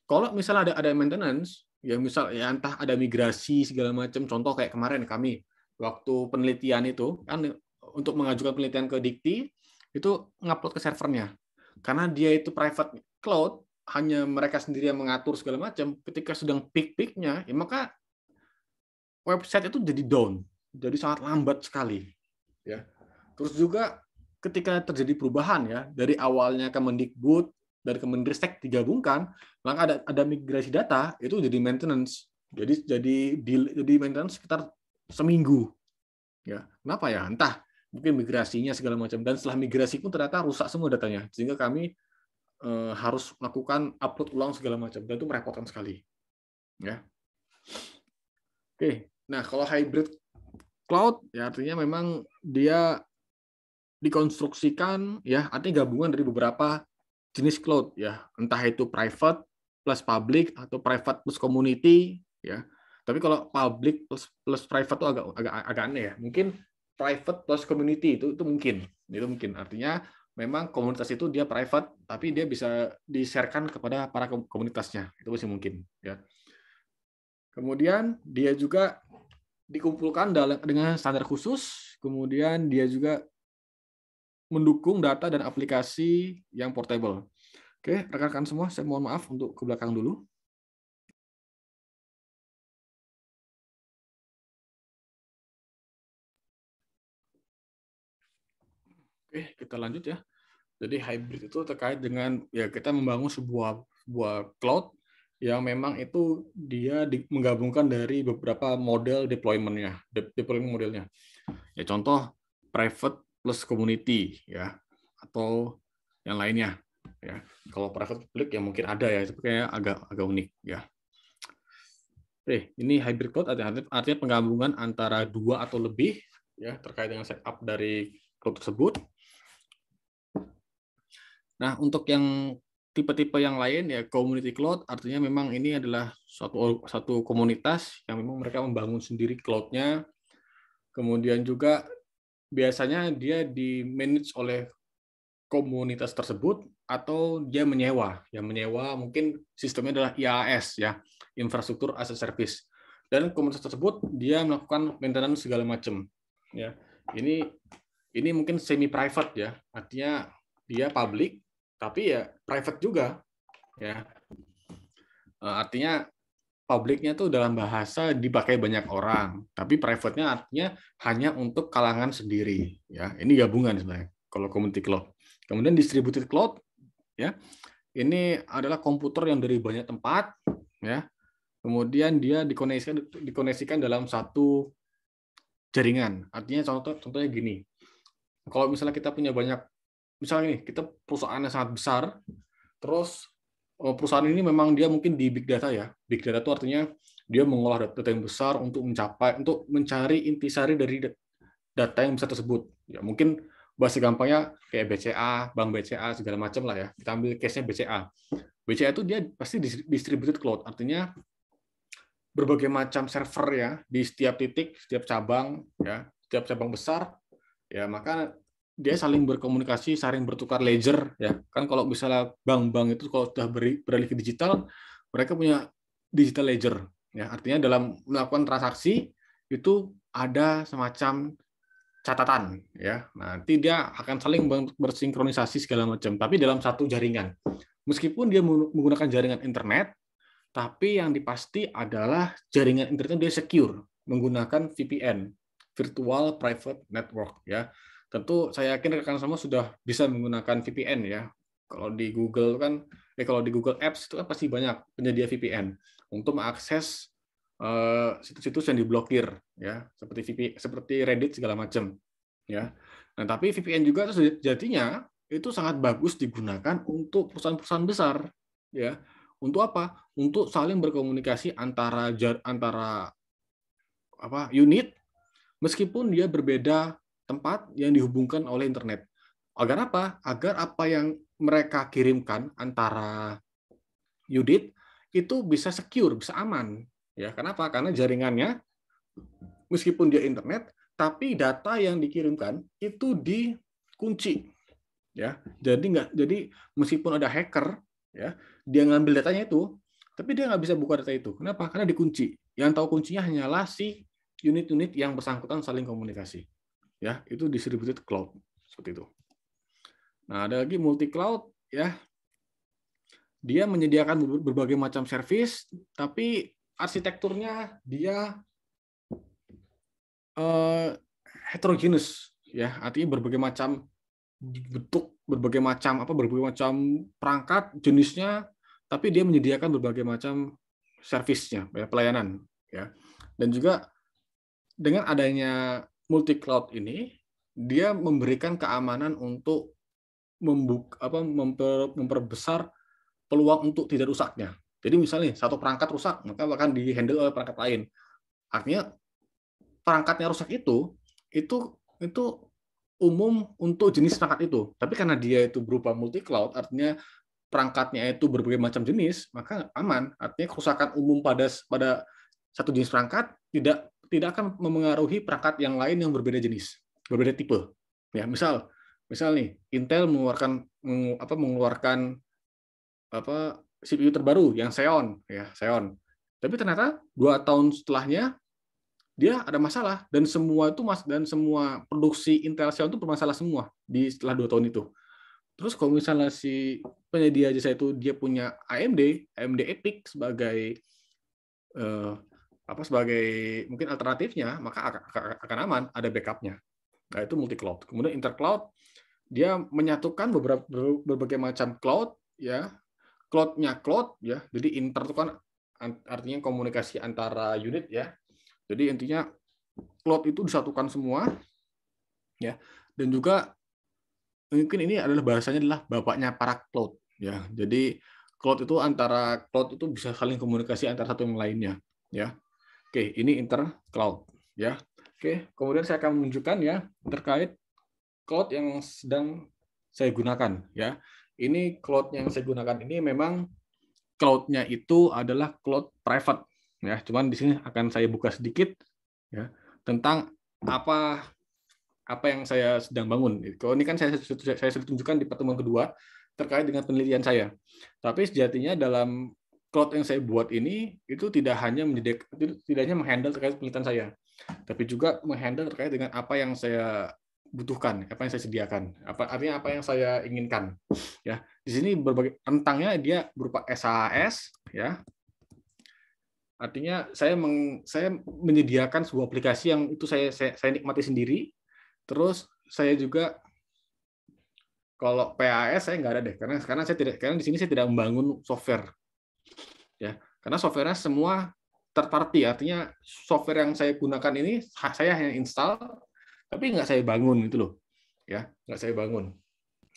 kalau misalnya ada maintenance, ya misal ya entah ada migrasi segala macam. Contoh kayak kemarin kami waktu penelitian itu kan untuk mengajukan penelitian ke Dikti itu ngupload ke servernya. Karena dia itu private cloud, hanya mereka sendiri yang mengatur segala macam. Ketika sedang peak-peaknya, ya maka website itu jadi down, jadi sangat lambat sekali. Ya. Terus juga ketika terjadi perubahan ya dari awalnya Kemendikbud dan Kemendristek digabungkan, maka ada migrasi data itu jadi maintenance, jadi maintenance sekitar seminggu. Ya, kenapa ya? Entah mungkin migrasinya segala macam dan setelah migrasi pun ternyata rusak semua datanya, sehingga kami harus melakukan upload ulang segala macam dan itu merepotkan sekali. Ya. Oke, nah kalau hybrid cloud ya artinya memang dia dikonstruksikan ya artinya gabungan dari beberapa jenis cloud ya, entah itu private plus public atau private plus community ya. Tapi kalau public plus private itu agak aneh ya. Mungkin private plus community itu mungkin. Itu mungkin artinya memang komunitas itu dia private tapi dia bisa di-sharekan kepada para komunitasnya. Itu masih mungkin ya. Kemudian dia juga dikumpulkan dengan standar khusus, kemudian dia juga mendukung data dan aplikasi yang portable. Oke, rekan-rekan semua, saya mohon maaf untuk ke belakang dulu. Oke, kita lanjut ya. Jadi hybrid itu terkait dengan ya kita membangun sebuah cloud yang memang itu dia menggabungkan dari beberapa model deployment-nya, deployment modelnya. Ya contoh private plus community ya atau yang lainnya ya. Kalau private public ya mungkin ada ya, tapi kayaknya agak unik ya. Ini hybrid cloud artinya penggabungan antara dua atau lebih ya terkait dengan setup dari cloud tersebut. Nah, untuk yang tipe-tipe yang lain ya community cloud artinya memang ini adalah satu komunitas yang memang mereka membangun sendiri cloud-nya. Kemudian juga biasanya dia di-manage oleh komunitas tersebut atau dia menyewa. Yang menyewa mungkin sistemnya adalah IaaS ya, infrastruktur as a service. Dan komunitas tersebut dia melakukan maintenance segala macam. Ya. Ini mungkin semi private ya. Artinya dia public tapi ya private juga ya. Artinya publiknya tuh dalam bahasa dipakai banyak orang, tapi private-nya artinya hanya untuk kalangan sendiri ya. Ini gabungan sebenarnya kalau community cloud. Kemudian distributed cloud ya. Ini adalah komputer yang dari banyak tempat ya. Kemudian dia dikoneksikan dalam satu jaringan. Artinya contohnya gini. Kalau misalnya kita punya banyak, misalnya nih, kita perusahaan yang sangat besar, terus perusahaan ini memang dia mungkin di big data ya. Big data itu artinya dia mengolah data yang besar untuk mencari intisari dari data yang besar tersebut. Ya mungkin bahasa gampangnya kayak BCA, bank BCA segala macam lah ya. Kita ambil case-nya BCA. BCA itu dia pasti distributed cloud, artinya berbagai macam server ya di setiap titik, setiap cabang ya, setiap cabang besar ya, maka dia saling berkomunikasi, saling bertukar ledger ya. Kan kalau misalnya bank-bank itu kalau sudah beralih ke digital, mereka punya digital ledger ya. Artinya dalam melakukan transaksi itu ada semacam catatan ya. Nanti dia akan saling bersinkronisasi segala macam, tapi dalam satu jaringan. Meskipun dia menggunakan jaringan internet, tapi yang dipasti adalah jaringan internet dia secure menggunakan VPN, Virtual Private Network ya. Tentu saya yakin rekan semua sudah bisa menggunakan VPN ya. Kalau di Google kan, kalau di Google Apps itu kan pasti banyak penyedia VPN untuk mengakses situs-situs yang diblokir ya, seperti Reddit segala macam ya. Nah, tapi VPN juga sejatinya itu sangat bagus digunakan untuk perusahaan-perusahaan besar ya. Untuk apa? Untuk saling berkomunikasi antara unit meskipun dia berbeda tempat yang dihubungkan oleh internet. Agar apa? Agar apa yang mereka kirimkan antara unit itu bisa secure, bisa aman. Ya, kenapa? Karena jaringannya meskipun dia internet, tapi data yang dikirimkan itu dikunci. Ya, jadi meskipun ada hacker, ya, dia ngambil datanya itu, tapi dia nggak bisa buka data itu. Kenapa? Karena dikunci. Yang tahu kuncinya hanyalah si unit-unit yang bersangkutan saling komunikasi. Ya, itu distributed cloud seperti itu. Nah, ada lagi multi cloud, ya. Dia menyediakan berbagai macam service, tapi arsitekturnya dia heterogeneous, ya. Artinya berbagai macam bentuk, berbagai macam perangkat jenisnya, tapi dia menyediakan berbagai macam servisnya, pelayanan, ya. Dan juga dengan adanya multi cloud ini, dia memberikan keamanan untuk memperbesar peluang untuk tidak rusaknya. Jadi misalnya satu perangkat rusak, maka akan dihandle oleh perangkat lain. Artinya perangkatnya rusak itu umum untuk jenis perangkat itu. Tapi karena dia itu berupa multi cloud, artinya perangkatnya itu berbagai macam jenis, maka aman. Artinya kerusakan umum pada satu jenis perangkat tidak akan memengaruhi perangkat yang lain yang berbeda jenis, berbeda tipe. Ya, misal nih Intel mengeluarkan CPU terbaru yang Xeon, ya Xeon. Tapi ternyata 2 tahun setelahnya dia ada masalah dan semua produksi Intel Xeon itu bermasalah semua setelah 2 tahun itu. Terus kalau misalnya si penyedia jasa itu dia punya AMD EPYC sebagai mungkin alternatifnya, maka akan aman, ada backupnya. Nah, itu multi cloud. Kemudian intercloud, dia menyatukan berbagai macam cloud, ya. Cloud-nya cloud, ya. Jadi inter itu kan artinya komunikasi antara unit, ya. Jadi intinya cloud itu disatukan semua, ya. Dan juga mungkin ini adalah bahasanya adalah bapaknya para cloud, ya. Jadi cloud itu bisa saling komunikasi antara satu yang lainnya, ya. Oke, ini intercloud, ya. Oke, kemudian saya akan menunjukkan ya terkait cloud yang sedang saya gunakan, ya. Ini cloud yang saya gunakan ini memang cloud-nya itu adalah cloud private, ya. Cuman di sini akan saya buka sedikit, ya, tentang apa yang saya sedang bangun. Kalau ini kan saya sudah tunjukkan di pertemuan kedua terkait dengan penelitian saya. Tapi sejatinya dalam cloud yang saya buat ini itu tidak hanya menghandle terkait penelitian saya, tapi juga menghandle terkait dengan apa yang saya butuhkan, apa yang saya sediakan, artinya apa yang saya inginkan. Ya, di sini berbagai rentangnya dia berupa SaaS, ya. Artinya saya menyediakan sebuah aplikasi yang itu saya nikmati sendiri. Terus saya juga kalau PAS saya nggak ada deh, karena di sini saya tidak membangun software, ya, karena softwarenya semua third party, artinya software yang saya gunakan ini saya hanya install, tapi nggak saya bangun itu loh, ya, nggak saya bangun,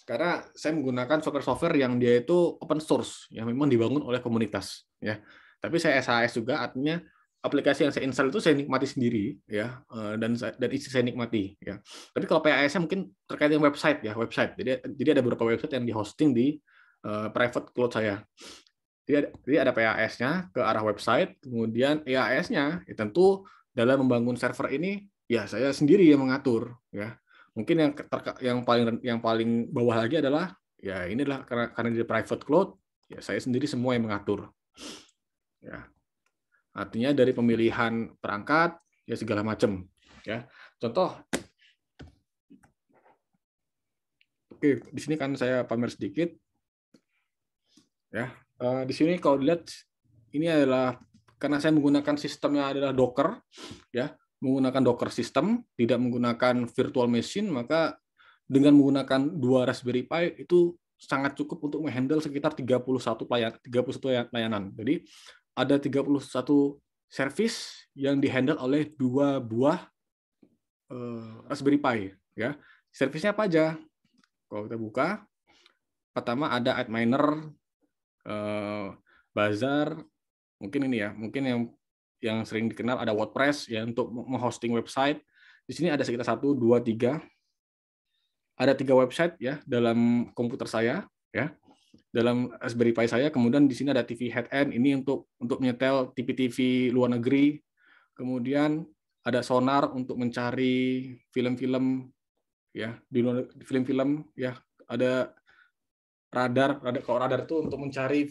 karena saya menggunakan software yang dia itu open source, yang memang dibangun oleh komunitas, ya, tapi saya SAS juga, artinya aplikasi yang saya install itu saya nikmati sendiri, ya, dan isi saya nikmati, ya. Tapi kalau PAS-nya mungkin terkait dengan website, ya, website. Jadi ada beberapa website yang di-hosting di private cloud saya. Jadi ada PAS-nya ke arah website, kemudian EAS-nya ya tentu dalam membangun server ini ya saya sendiri yang mengatur, ya. Mungkin yang paling bawah lagi adalah ya ini adalah karena di private cloud, ya saya sendiri semua yang mengatur, ya. Artinya dari pemilihan perangkat ya segala macam, ya. Contoh, oke, di sini kan saya pamer sedikit. Ya, di sini kalau dilihat ini adalah karena saya menggunakan sistemnya adalah Docker, ya, menggunakan Docker system, tidak menggunakan virtual machine, maka dengan menggunakan 2 Raspberry Pi itu sangat cukup untuk menghandle sekitar 31 layanan. Jadi ada 31 service yang dihandle oleh 2 buah Raspberry Pi, ya. Servisnya apa aja? Kalau kita buka, pertama ada Adminer, Bazaar, mungkin ini ya, mungkin yang sering dikenal ada WordPress ya untuk menghosting website. Di sini ada sekitar 1, 2, 3. Ada 3 website ya dalam komputer saya ya. Dalam Raspberry Pi saya, kemudian di sini ada TV headend ini untuk menyetel TV-TV luar negeri. Kemudian ada sonar untuk mencari film-film ya, di luar film-film ya. Ada radar, kalau radar itu untuk mencari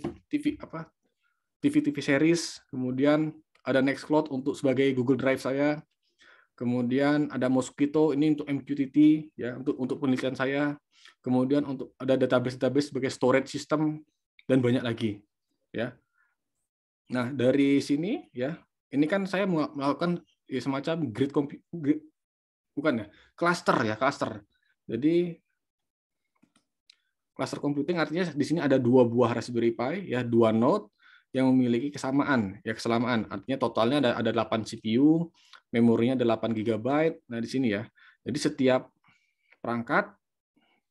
TV series, kemudian ada Nextcloud untuk sebagai Google Drive saya, kemudian ada Mosquito ini untuk MQTT ya untuk penelitian saya, kemudian untuk ada database sebagai storage system dan banyak lagi ya. Nah dari sini ya ini kan saya melakukan ya, semacam bukan ya cluster. Jadi cluster computing artinya di sini ada 2 buah Raspberry Pi ya, 2 node yang memiliki kesamaan. Artinya totalnya ada 8 CPU, memorinya ada 8 GB. Nah, di sini ya. Jadi setiap perangkat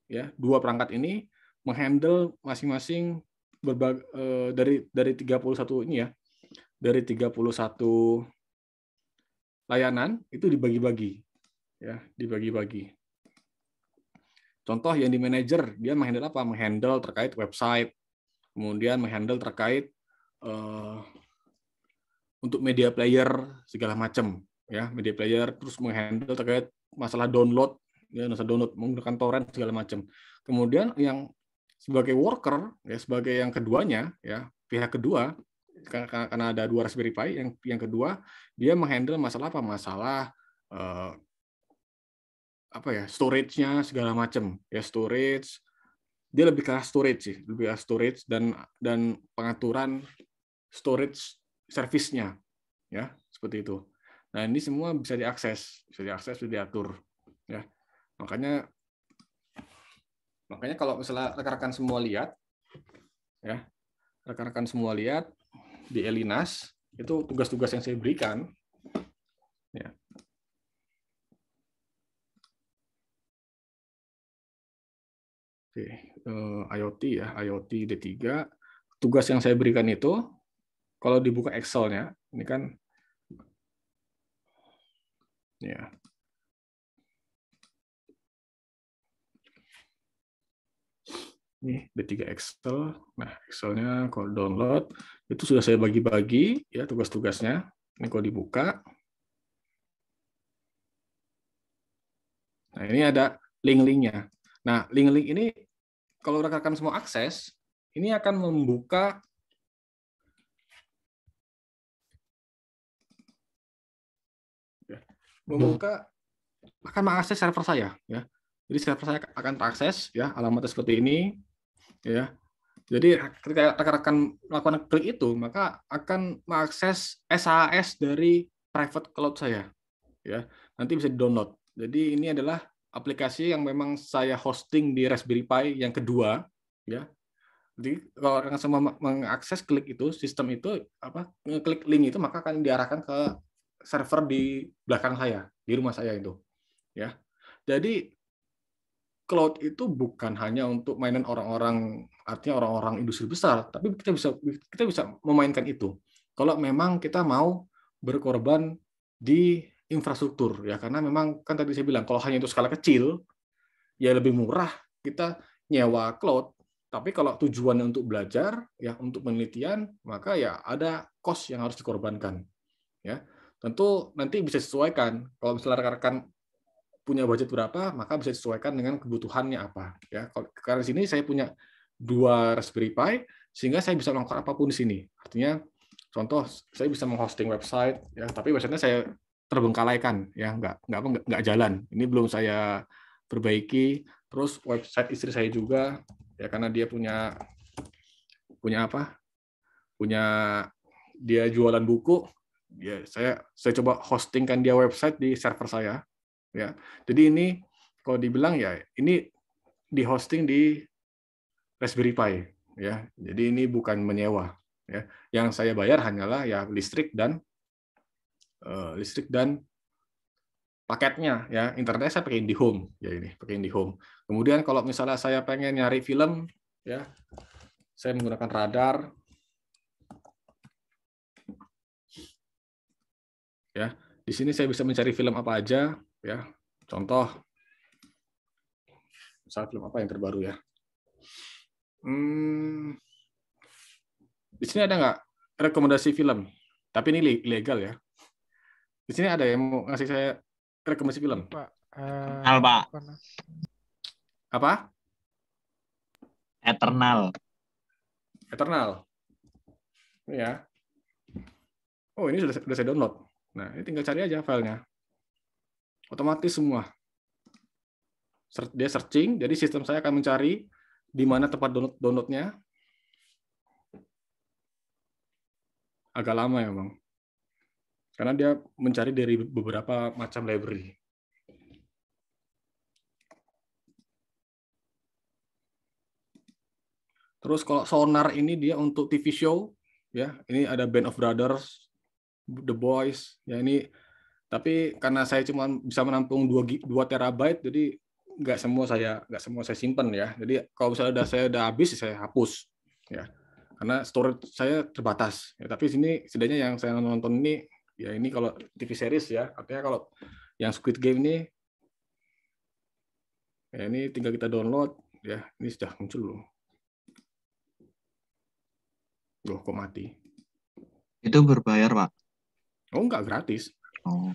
ya, 2 perangkat ini menghandle masing-masing dari 31 ini ya. Dari 31 layanan itu dibagi-bagi ya, dibagi-bagi. Contoh yang di manajer, dia menghandle apa? Menghandle terkait website, kemudian menghandle terkait untuk media player segala macam, ya media player, terus menghandle terkait masalah download, ya masalah download menggunakan torrent segala macam. Kemudian yang sebagai worker, ya sebagai yang keduanya, ya pihak kedua, karena ada 2 Raspberry Pi, yang kedua dia menghandle masalah apa? Masalah storage-nya segala macam ya, storage, dia lebih ke storage sih, lebih ke storage dan pengaturan storage service-nya ya, seperti itu. Nah, ini semua bisa diakses, bisa diatur ya. Makanya kalau misalnya rekan-rekan semua lihat ya, rekan-rekan semua lihat di Elinas itu tugas-tugas yang saya berikan ya. IoT ya, IoT D3. Tugas yang saya berikan itu kalau dibuka Excel-nya, ini kan ya. Ini D3 Excel. Nah, Excel-nya kalau download itu sudah saya bagi-bagi ya tugas-tugasnya. Ini kalau dibuka. Nah, ini ada link-linknya. Nah, link-link ini kalau rekan-rekan semua akses, ini akan membuka akan mengakses server saya ya. Jadi server saya akan terakses ya, alamatnya seperti ini ya. Jadi ketika rekan-rekan melakukan klik itu, maka akan mengakses SaaS dari private cloud saya ya. Nanti bisa di-download. Jadi ini adalah aplikasi yang memang saya hosting di Raspberry Pi yang kedua ya. Jadi kalau rekan semua mengakses klik itu, sistem itu klik link itu, maka akan diarahkan ke server di belakang saya, di rumah saya itu. Ya. Jadi cloud itu bukan hanya untuk mainan orang-orang, artinya orang-orang industri besar, tapi kita bisa memainkan itu. Kalau memang kita mau berkorban di infrastruktur ya, karena memang kan tadi saya bilang kalau hanya itu skala kecil ya lebih murah kita nyewa cloud. Tapi kalau tujuannya untuk belajar, ya untuk penelitian, maka ya ada cost yang harus dikorbankan. Ya, tentu nanti bisa disesuaikan. Kalau misalnya rekan-rekan punya budget berapa, maka bisa disesuaikan dengan kebutuhannya apa. Ya, karena di sini saya punya 2 Raspberry Pi, sehingga saya bisa melakukan apapun di sini. Artinya, contoh saya bisa menghosting website, ya, tapi websitenya saya terbengkalaikan, ya, nggak jalan. Ini belum saya perbaiki. Terus website istri saya juga ya, karena dia punya punya apa? Punya dia jualan buku, ya saya coba hostingkan dia website di server saya, ya. Jadi ini kalau dibilang ya ini di hosting di Raspberry Pi, ya. Jadi ini bukan menyewa, ya. Yang saya bayar hanyalah ya listrik dan paketnya, ya. Internetnya saya pakai IndiHome, ya ini pakai IndiHome. Kemudian kalau misalnya saya pengen nyari film, ya saya menggunakan radar, ya. Di sini saya bisa mencari film apa aja, ya. Contoh, misalnya film apa yang terbaru ya. Di sini ada nggak rekomendasi film? Tapi ini ilegal ya. Di sini ada yang mau ngasih saya rekomendasi film? Pak, Pak. Apa? Eternal. Ya. Oh, ini sudah saya download. Nah, ini tinggal cari aja filenya. Otomatis semua. Dia searching, jadi sistem saya akan mencari di mana tempat downloadnya. Agak lama ya, Bang. Karena dia mencari dari beberapa macam library. Terus kalau Sonar ini dia untuk TV show, ya. Ini ada Band of Brothers, The Boys, ya ini. Tapi karena saya cuma bisa menampung 2 terabyte, jadi nggak semua saya simpan ya. Jadi kalau misalnya saya udah habis, saya hapus, ya. Karena storage saya terbatas. Ya, tapi sini setidaknya yang saya nonton ini, ya ini kalau TV series ya. Artinya kalau yang Squid Game ini, ya ini tinggal kita download, ya ini sudah muncul loh. Loh, kok mati? Itu berbayar, Pak? Oh, enggak, gratis. Oh.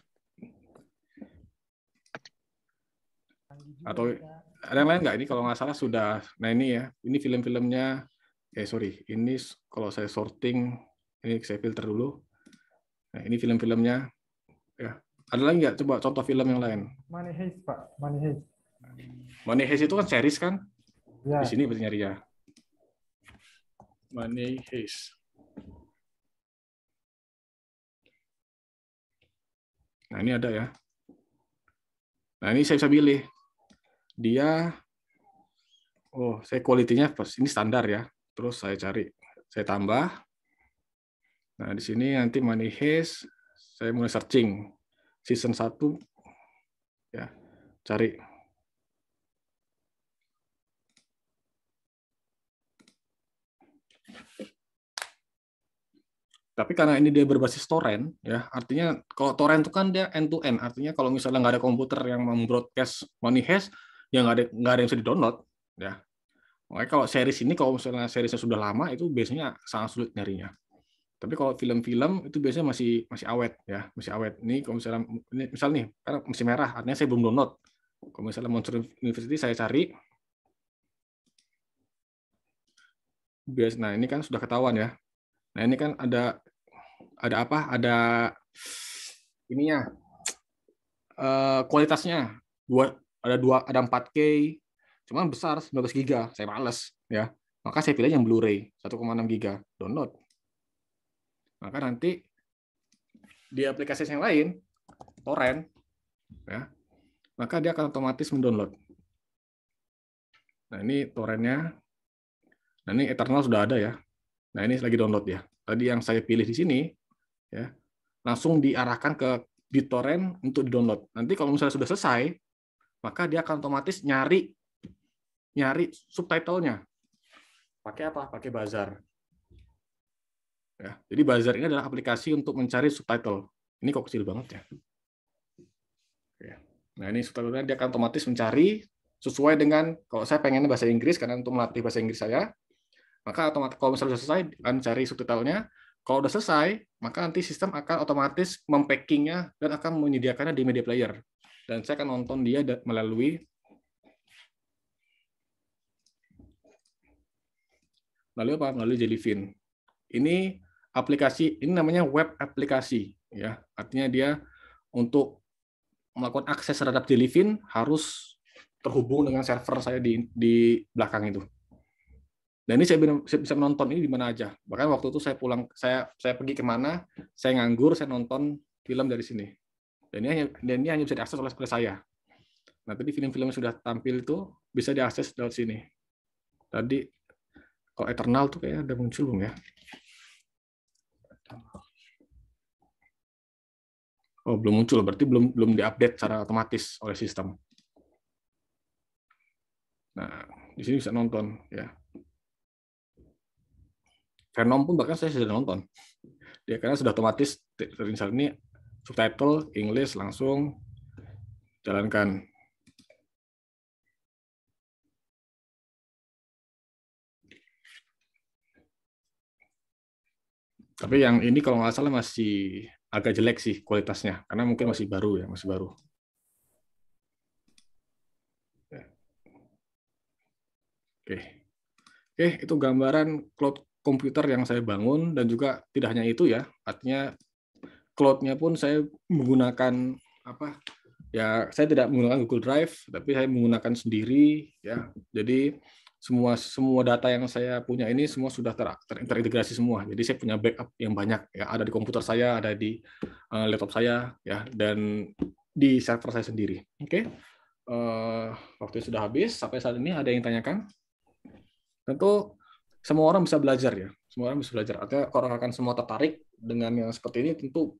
Atau ada yang lain nggak? Ini kalau nggak salah sudah. Nah ini ya, ini film-filmnya. Ini kalau saya sorting, ini saya filter dulu. Nah ini film-filmnya. Ya, ada lagi nggak? Coba contoh film yang lain. Money Heist, Pak. Money Heist. Money Heist itu kan series kan? Ya. Di sini berarti nyari ya. Money Heist. Nah ini ada ya. Nah ini saya bisa pilih. Dia, saya kualitinya ini standar ya. Terus saya cari, saya tambah. Nah di sini nanti Money Heist, saya mulai searching season 1, ya cari. Tapi karena ini dia berbasis torrent, ya artinya kalau torrent itu kan dia end to end, artinya kalau misalnya nggak ada komputer yang membroadcast Money Heist, ya nggak ada yang bisa di-download, ya. Makanya kalau series ini, kalau misalnya seriesnya sudah lama, itu biasanya sangat sulit nyarinya. Tapi kalau film-film itu biasanya masih awet, ya masih awet. Ini kalau misalnya nih, karena masih merah, artinya saya belum download. Kalau misalnya Monster University saya cari, nah ini kan sudah ketahuan ya. Nah ini kan ada apa? Ada ininya, kualitasnya ada 4K, cuman besar 19 GB, saya males ya. Maka saya pilih yang Blu-ray 1,6 GB, download. Maka nanti di aplikasi yang lain, torrent, ya, maka dia akan otomatis mendownload. Nah ini torrentnya. Nah ini Eternal sudah ada ya. Nah ini lagi download ya. Tadi yang saya pilih di sini, ya, langsung diarahkan ke BitTorrent untuk di-download. Nanti kalau misalnya sudah selesai, maka dia akan otomatis nyari subtitlenya. Pakai apa? Pakai Bazaar. Ya, jadi Bazaar ini adalah aplikasi untuk mencari subtitle. Ini kok kecil banget ya. Nah ini subtitlenya dia akan otomatis mencari sesuai dengan, kalau saya pengen bahasa Inggris karena untuk melatih bahasa Inggris saya, maka otomatis kalau misalnya sudah selesai akan cari subtitlenya. Kalau udah selesai, maka nanti sistem akan otomatis mempackingnya dan akan menyediakannya di media player. Dan saya akan nonton dia melalui apa? Melalui Jellyfin. Ini aplikasi, ini namanya web aplikasi, ya. Artinya dia untuk melakukan akses terhadap Jellyfin harus terhubung dengan server saya di belakang itu. Dan ini saya bisa menonton ini di mana aja. Bahkan waktu itu saya pulang, saya pergi kemana, saya nganggur, saya nonton film dari sini. Dan ini hanya bisa diakses oleh saya. Nah, tadi film-film yang sudah tampil itu bisa diakses lewat sini. Tadi kalau Eternal tuh kayaknya ada muncul belum ya? Oh, belum muncul, berarti belum diupdate secara otomatis oleh sistem. Nah, di sini bisa nonton ya. Venom pun bahkan saya sudah nonton. Ya, karena sudah otomatis terinstal ini subtitle English langsung jalankan. Tapi yang ini kalau nggak salah masih agak jelek sih kualitasnya, karena mungkin masih baru ya, masih baru. Oke, itu gambaran cloud komputer yang saya bangun, dan juga tidak hanya itu ya, artinya cloud-nya pun saya menggunakan apa? Ya, saya tidak menggunakan Google Drive, tapi saya menggunakan sendiri ya. Jadi semua data yang saya punya ini semua sudah terintegrasi semua. Jadi saya punya backup yang banyak ya, ada di komputer saya, ada di laptop saya ya, dan di server saya sendiri. Oke. Waktu sudah habis, sampai saat ini ada yang tanyakan? Tentu semua orang bisa belajar ya, semua orang bisa belajar. Artinya kalau akan semua tertarik dengan yang seperti ini, tentu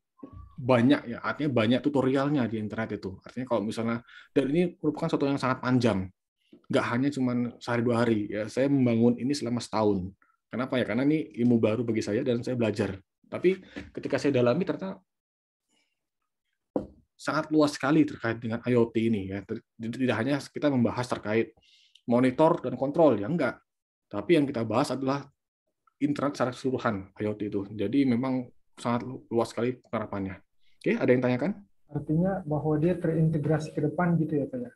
banyak ya, artinya banyak tutorialnya di internet itu. Artinya kalau misalnya, dan ini merupakan sesuatu yang sangat panjang, nggak hanya cuma sehari 2 hari ya. Saya membangun ini selama setahun. Kenapa ya? Karena ini ilmu baru bagi saya dan saya belajar. Tapi ketika saya dalami, ternyata sangat luas sekali terkait dengan IoT ini ya. Tidak hanya kita membahas terkait monitor dan kontrol ya, enggak. Tapi yang kita bahas adalah internet secara keseluruhan IoT itu. Jadi memang sangat luas sekali penerapannya. Oke, ada yang tanyakan? Artinya bahwa dia terintegrasi ke depan gitu ya Pak ya?